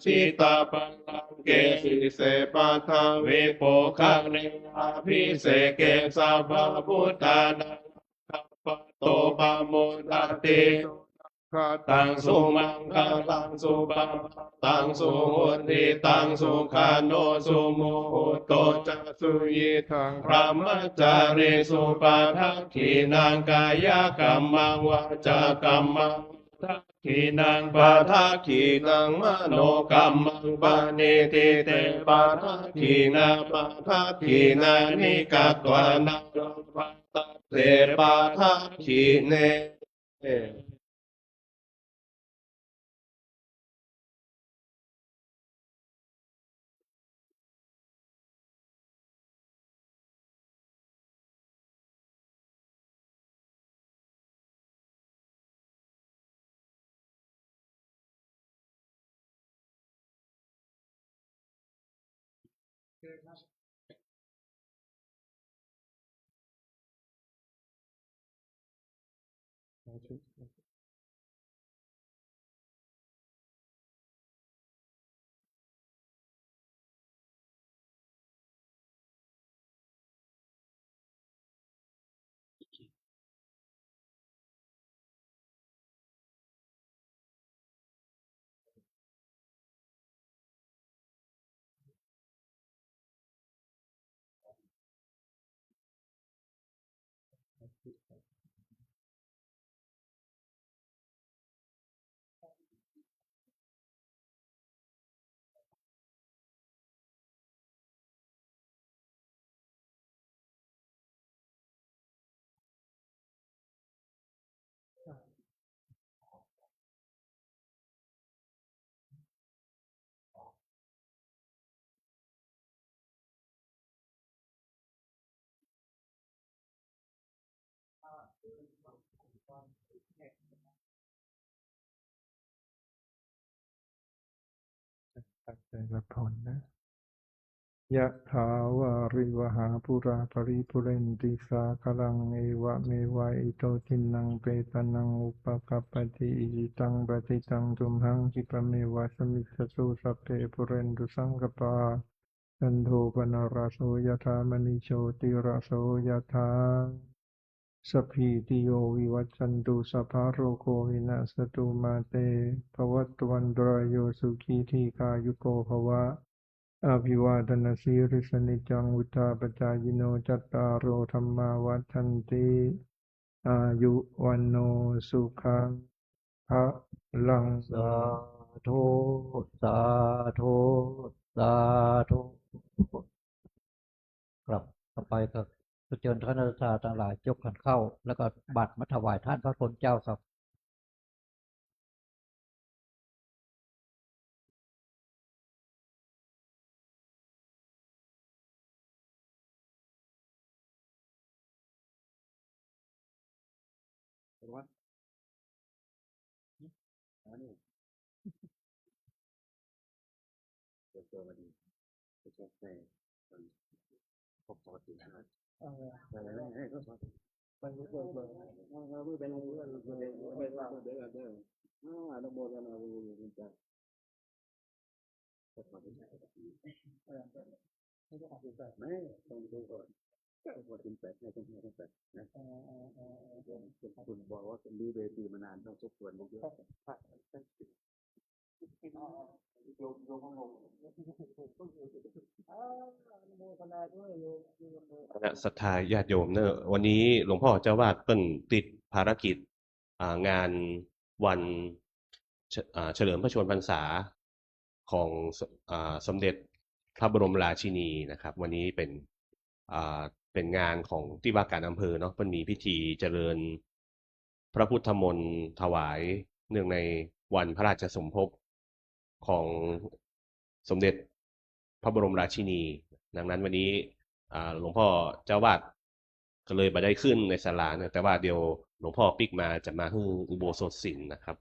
ชิตาปันตังเกสิเสปะทาวิโปคะเรอาภิเสเกสัพพพุทธานังคัปปะโตปะโมทติ ตังสุมังคลังสุปัมตังสุหุติตังสุขาโนสุโมโหโตจักสุยิทังพระมัจจาริสุปาทักขีนางกายกัมมังวาจากัมมังทักขีนางปาทักขีนางมโนกัมมังปานิติเตปาทักขีนาปาทักขีนานิกัตวานังปาทักเตปาทักขีเน ตั้งใจรับพรนะ ยะถาวาริวหาปุราปริปุเรนติสาคลังเอวะเมวะอิโตทินังเปตานังอุปกัปปติอิจิตังปฏิตังตุมหังคิปะเมวะสมิจฉตุสัพเพปุเรนตุสังกปาจันโทปนราโสยถามณิโชติราโสยถาสัพพิติโยวิวัชชันตุสัพพะโรโควินาศตุมาเตภวัตวันตรายโยสุขีทีคายุโกภวะอภิวาทนาสีริสนิจังวุธาปจายโนจัตตารโอธรรมาวัฏันติอายุวันโนสุขังพระลัง สาธุสาธุสาธุกลับต่อไปก็เชิญท่านนักศึกษาทั้งหลายยกขันเข้า แล้วก็บัตรมาถวายท่านพระคุณเจ้าครับ ว่าอันนี้เกิดตัวมาดีไปเช็คในปกตินะให้ก็มันรู้ตัวไม่เป็นไรไม่ว่าเดี๋ยวเดี๋ยวต้องโบกันเอาเป็นใจก็ทำไม่ได้ไม่ต้องดูก่อนพอถึง8ให้ต้อง8นะคุณบอกว่าเป็นดีเบตีมานานต้องทบทวนเยอะคณะศรัทธาญาติโยมเนอะวันนี้หลวงพ่อเจ้าวาดเปิ้นติดภารกิจงานวันเฉลิมพระชนมพรรษาของสมเด็จพระบรมราชินีนะครับวันนี้เป็นงานของที่ว่าการอำเภอเนาะเปิ้นมีพิธีเจริญพระพุทธมนต์ถวายเนื่องในวันพระราชสมภพของสมเด็จพระบรมราชินีดังนั้นวันนี้หลวงพ่อเจ้าวาดก็เลยมาได้ขึ้นในศาลาเนี่ยแต่ว่าเดี๋ยวหลวงพ่อปิกมาจะมาฮื้ออุโบสถศีลนะครับ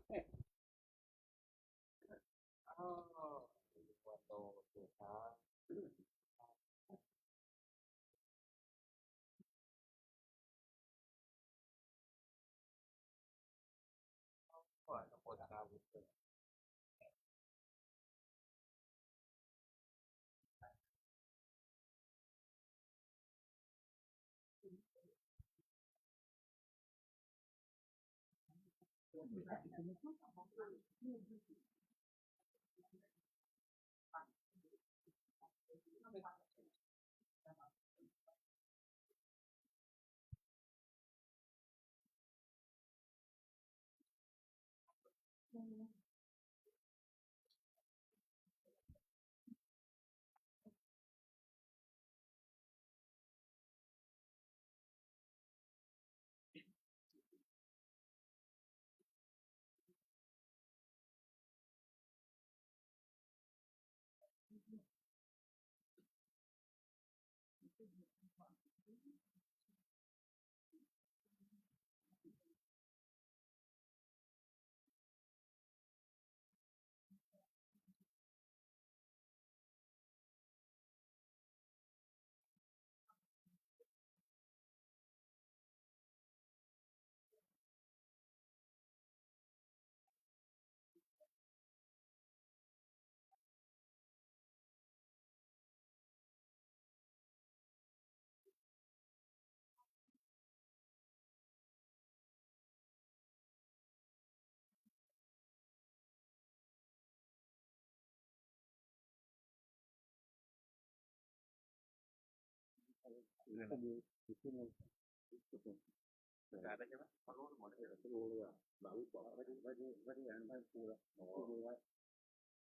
ได้ใช่ไหมเขารู้หมดเลยเขารู้เลยว่าเราบอกไม่ได้อ่านไม่ครูแล้วครูไว้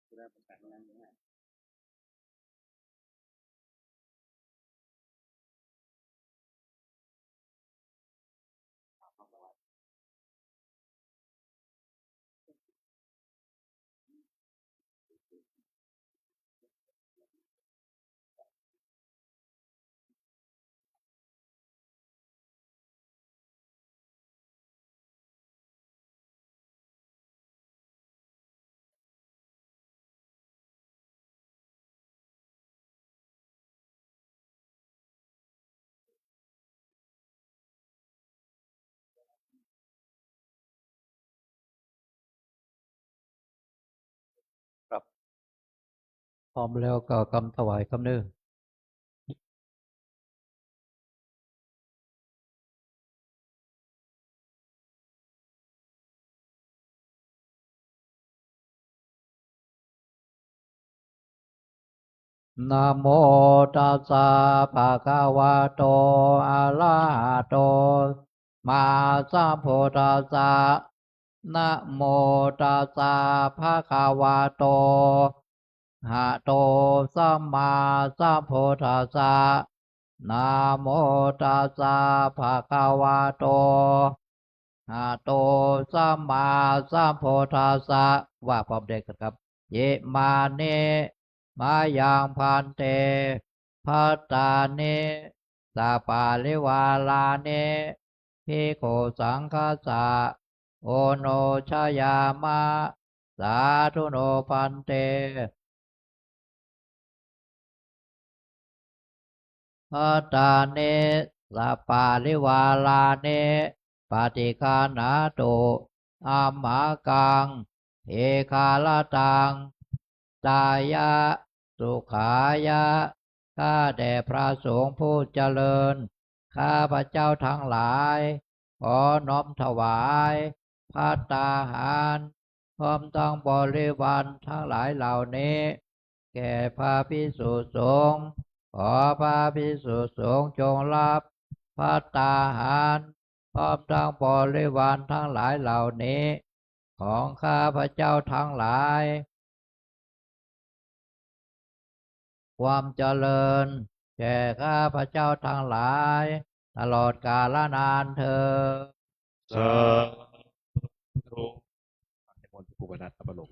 จะได้ประกาศงานง่ายพร้อมแล้วก็คำถวายคำหนึ่งนะโมตัสสะภะคะวะโตอะระหะโตมาสัมพุทธัสสะนะโมตัสสะภะคะวะโตหะโตสัมมาสัมพุทธัสสะนะโมตัสสะภะคะวะโตหะโตสัมมาสัมพุทธัสสะว่าพร้อมเด็กครับเยมาเนมายังพันเตพัตตาเนสาปาลิวาลาเน ภิกขุสังฆัสสะโอโนชยามะสาธุโนพันเตพัตตาเนสัปปาริวาลาเนปฏิคานาตุอัมมากังเอคาลตังตายะสุขายะข้าแด่พระสงฆ์ผู้เจริญข้าพระเจ้าทั้งหลายขอน้อมถวายภัตตาหารพร้อมทั้งบริวารทั้งหลายเหล่านี้แก่พระภิกษุสงฆ์ขอพระภิกษุสงฆ์จงรับภัตตาหารพร้อมทั้งบริวารทั้งหลายเหล่านี้ของข้าพระเจ้าทั้งหลายความเจริญแก่ข้าพระเจ้าทั้งหลายตลอดกาลนานเทอญ สาธุ ในมนต์ภูปนัสตบลง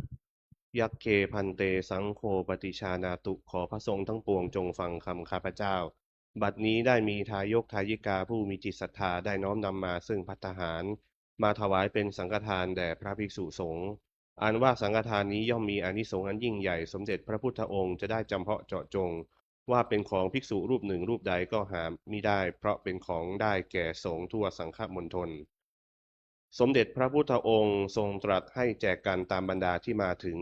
ยัคเคพันเตสังโฆปฏิชานาตุขอพระสงฆ์ทั้งปวงจงฟังคำข้าพเจ้า บัดนี้ได้มีทายกทายิกาผู้มีจิตศรัทธาได้น้อมนำมาซึ่งภัตตาหาร มาถวายเป็นสังฆทานแด่พระภิกษุสงฆ์อันว่าสังฆทานนี้ย่อมมีอานิสงส์อันยิ่งใหญ่สมเด็จพระพุทธองค์จะได้จำเพาะเจาะจง ว่าเป็นของภิกษุรูปหนึ่งรูปใดก็หามิได้ เพราะเป็นของได้แก่สงฆ์ทั่วสังฆมณฑล สมเด็จพระพุทธองค์ทรงตรัสให้แจกกันตามบรรดาที่มาถึง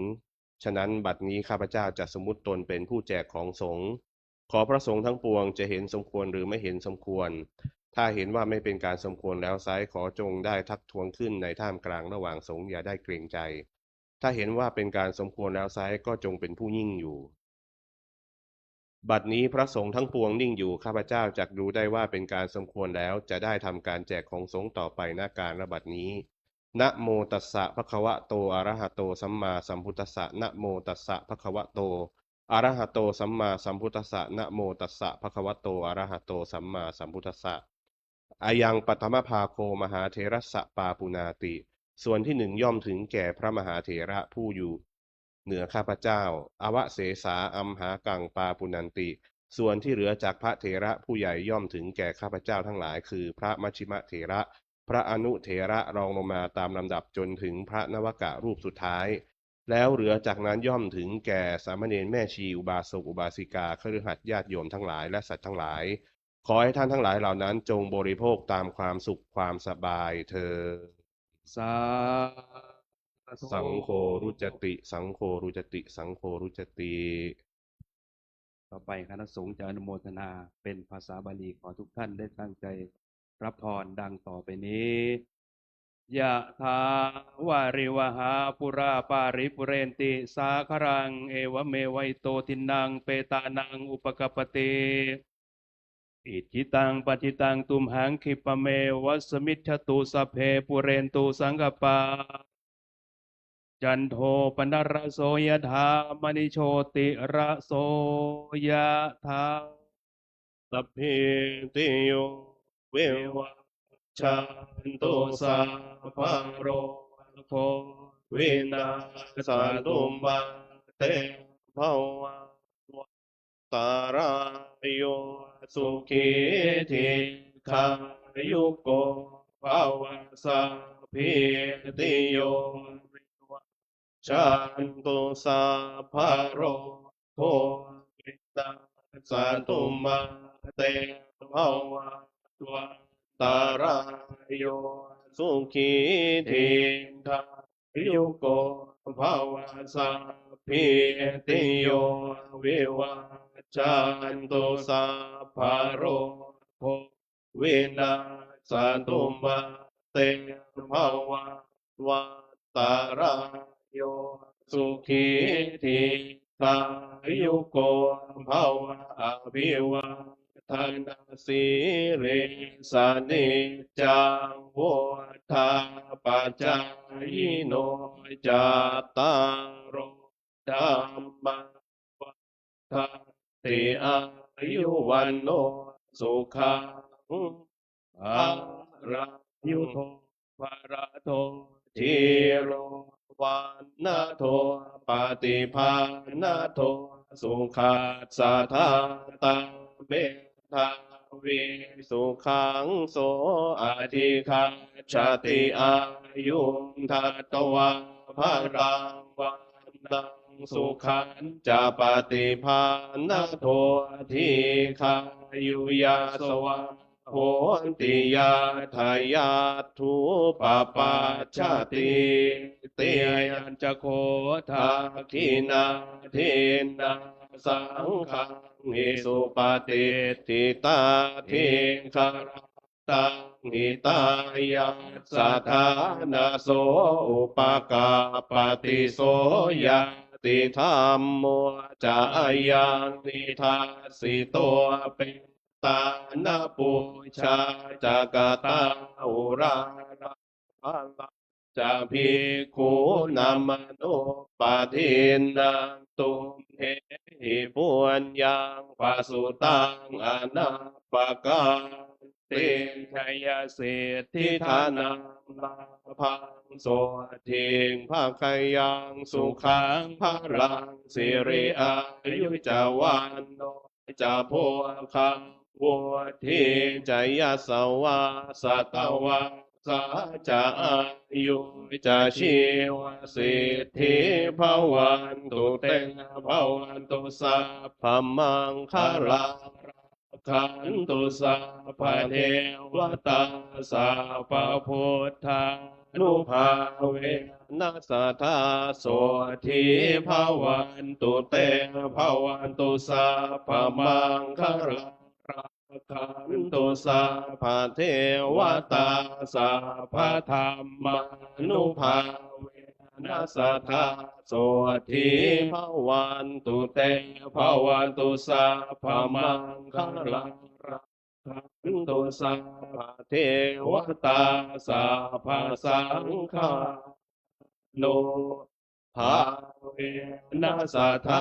ฉะนั้นบัดนี้ข้าพเจ้าจะสมมุติตนเป็นผู้แจกของสงฆ์ขอพระสงฆ์ทั้งปวงจะเห็นสมควรหรือไม่เห็นสมควร ถ้าเห็นว่าไม่เป็นการสมควรแล้วไซร้ขอจงได้ทักท้วงขึ้นในท่ามกลางระหว่างสงฆ์อย่าได้เกรงใจ ถ้าเห็นว่าเป็นการสมควรแล้วไซร้ก็จงเป็นผู้ยิ่งอยู่ บัดนี้พระสงฆ์ทั้งปวงนิ่งอยู่ข้าพเจ้าจักรู้ได้ว่าเป็นการสมควรแล้วจะได้ทำการแจกของสงฆ์ต่อไปณการณบัดนี้นะโมตัสสะภะคะวะโตอะระหะโตสัมมาสัมพุทธัสสะนะโมตัสสะภะคะวะโตอะระหะโตสัมมาสัมพุทธัสสะนะโมตัสสะภะคะวะโตอะระหะโตสัมมาสัมพุทธัสสะอายังปัทมภาโคมหาเถรสสะปาปุนาติ ส่วนที่หนึ่งย่อมถึงแก่พระมหาเถระผู้อยู่เหนือข้าพเจ้าอวเสสาอัมหากังปาปุนันติ ส่วนที่เหลือจากพระเถระผู้ใหญ่ย่อมถึงแก่ข้าพเจ้าทั้งหลายคือพระมัชฌิมเถระพระอนุเถระรองลงมาตามลำดับจนถึงพระนวกะรูปสุดท้ายแล้วเหลือจากนั้นย่อมถึงแก่สามเณรแม่ชีอุบาสกอุบาสิกาคฤหัสถ์ญาติโยมทั้งหลายและสัตว์ทั้งหลายขอให้ท่านทั้งหลายเหล่านั้นจงบริโภคตามความสุขความสบายเถิด สาธุ สังโฆรุจติ สังโฆรุจติ สังโฆรุจติ ต่อไปคณะสงฆ์จะอนุโมทนาเป็นภาษาบาลีขอทุกท่านได้ตั้งใจรับพรดังต่อไปนี้ยะถาวาริวหาปุราปาริปุเรนติสาครังเอวเมวัยโตทินังเปตานังอุปกปปติอิจิตังปฏิตังตุมหังคิปะเมวัสมิจฉตุสัพเพปุเรนตุสังกปาจันโทปนรโสยถามณิโชติระโสยถา สัพเพติโยเววัชชันตุสัพพะโรโควินาศตุมาเตภวัตตารายโยสุขีทีขายุโกภวสัพพิติโยวิวัชชันตุสัพพะโรโควินาศตุมาเตภวัตตารายโยสุขีทีขายุโกภวสัพพิติโยวิวัชชันตุสัพพะโรโควินาศตุมาเตภวัตตารายโยสุขีทีขายุโกภวะอภิวาทนาสีริสานิจังวุฒาปัจจายโนจัตตารโอธัมมังวัฏันติอายุวันโนสุขังภารายุโทภาระโททิโรวันนะโทปฏิภาณโทสุขัสสะทาตังเบทา เวสุขังโสอธิคังชาติอายุทัตตวาภารังวันตังสุขันจะปฏิภาณโททีคายุยาสวะโหติยาทายาทุปปาชาติเตยัญจะโคทาคินาเทนะสังฆังหิสุปฏิทิตาเทคาราตังหิตายังสัทธานาโสอุปกาปฏิโสยังติธรรมโมจะยังนิทัสสิโตเป็นตานาปุชาจักตาอุราระภะละจะภิกขุนัมมโนปะทินนังตุมเหหิปุญญังปะสุตังอนาปกาเตชัยสิทธิธานังลาภังโสทิงภาคยังสุขังภาลังสิริอายุจาวันโนจะโพคังวัวทิจยสวาสตวาสาจะอายุจะชีวสิทธิภวันตุเตภวันตุสัพพมังคลาขันตุสัพพเทวตาสัพพพุทธานุภาเวนัสสะทาโสทิภวันตุเตภวันตุสัพพมังคลาขันตุสัพพเทวตาสัพพธรรมานุภาเวนัสสะทาโสทิภวันตุเตภวันตุสัพพมังคลาขันตุสัพพเทวตาสัพพสังฆาโนภาเวนัสสะทา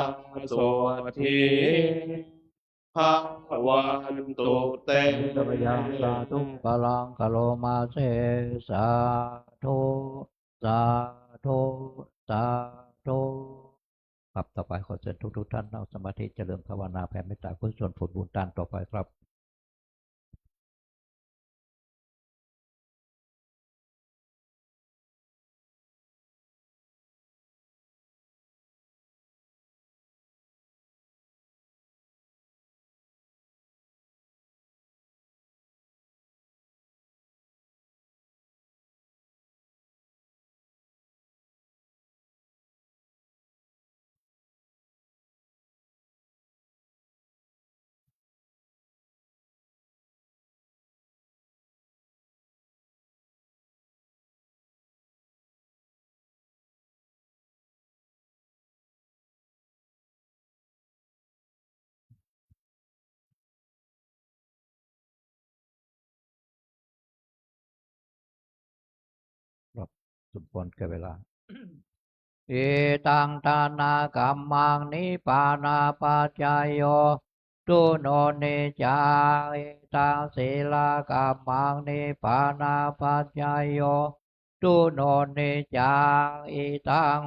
โสทิภาวันตุเต ตมยังสาธุกาลังกะโลมาเสสาธุสาธุสาธุครับต่อไปขอเชิญทุกท่านนั่งสมาธิเจริญภาวนาแผ่เมตตากุศลผลบุญตานต่อไปครับครับสมควรแก่เวลา เอตังทานากัมมังนิปานาปัจจายโยตุโนเนจาเอตังศีลากัมมังนิปานาปัจจายโยตุโนเนจาเอตัง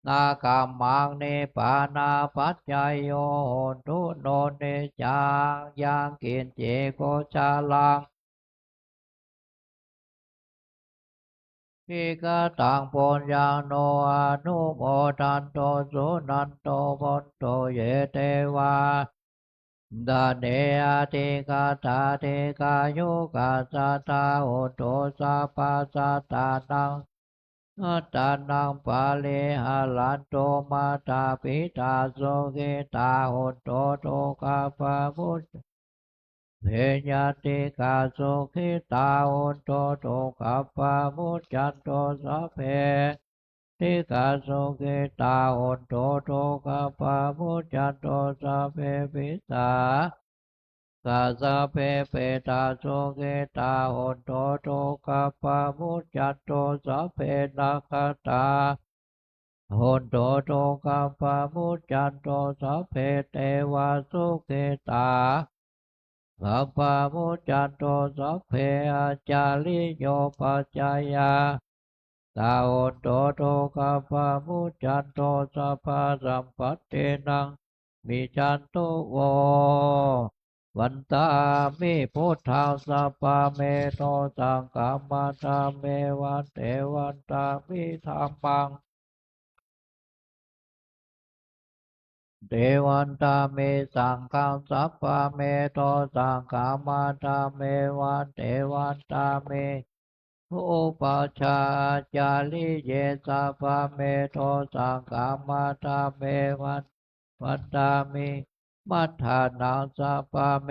นากัมมังนิปานาปัจจายโยตุโนเนจายังกินเจโกชาลังพิกตังปุญญาโนอนุโมทันโตสุนันโตพุทโตเยเตวาดาเนอติกาตาเทกายุกาสาตาโอโตสัพพะสัตตานังอัตตานังปาเลหะลันโตมาตาปิตาโสเกตาโอโตโตกาปะพุทธเพญาติกาสุขิตาโอโตโตกัปปะมุจจันโตสัพเพติกาสุขิตาโอโตโตกัปปะมุจจันโตสัพเพปิตากาสัพเพเปตาสุขิตาโอโตโตกัปปะมุจจันโตสัพเพนาคตาโหนโตโตกัปปะมุจจันโตสัพเพเทวาสุขิตาสัพพะมุจจันโตสัพเพอาจาริโยปัจจายาตาโอโตโตกัปปะมุจจันโตสัพพะสัมปัตเตนังมิจันโตโว วันตามิพุทธังสัพพะเมโตสังฆมัตาเมวันเตวันตามิธัมมังเทวันตาเมสังฆังสัพพะเมโตสังฆมัตาเมวันเทวันตาเมอุปัชฌาย์จาริเยสัพพะเมโตสังฆมัตาเมวันตามิมัฏฐานังสัพพะเม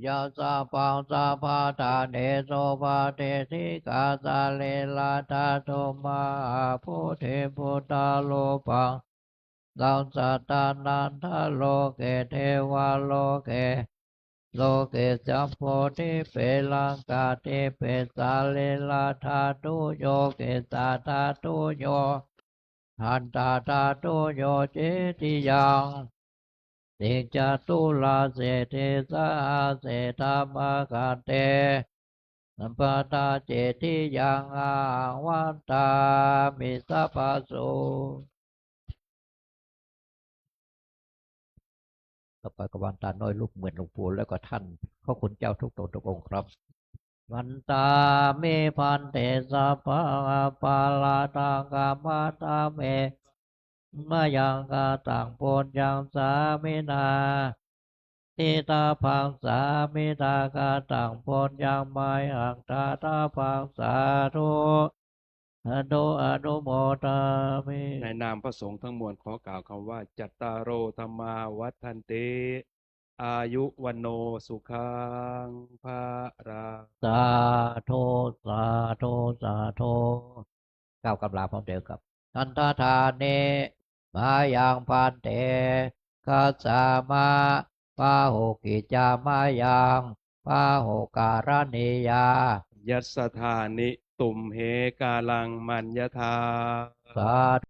ยาสาปังสาภาทาเนโสภาเทธิกาสาเลลาตาโตมาพุทธิพุทธาโลปังสังสัตตานันทโลเกเทวาโลเกโลเกสัพโพธิเปลังกาเทเปสาเลลาธาตุโยเกสาธาตุโยหันตาธาตุโยเจติยังติจตุลาเสเทสาเสธรรมกาเตสัมปตาเจติยังอาวันตามิสัพพะโสต่อไปกวันตาน้อยลูกเหมือนหลวงปู่แล้วก็ท่านพระคุณเจ้าทุกตนทุกองค์ครับวันตาเมพันเตสัพพะปาลาตังกามาตาเมมายังกาตังปุญญังสามินาทิตาพังสามิตากาตังปุญญังไมหังตาตาพังสาธุอนุโมทามิ ในนามพระสงฆ์ทั้งมวลขอกล่าวคำว่าจัตตารโอธรรมาวัฏันติอายุวันโนสุขังภาราสาธุสาธุสาธุก้าวกำลาพร้อมเดียวกับทันทธาเนมายังพันเตกัสสามาปาหุกิจามายังปาหุการณิยายัสสธานิตุมเหกาลังมัญญธาสา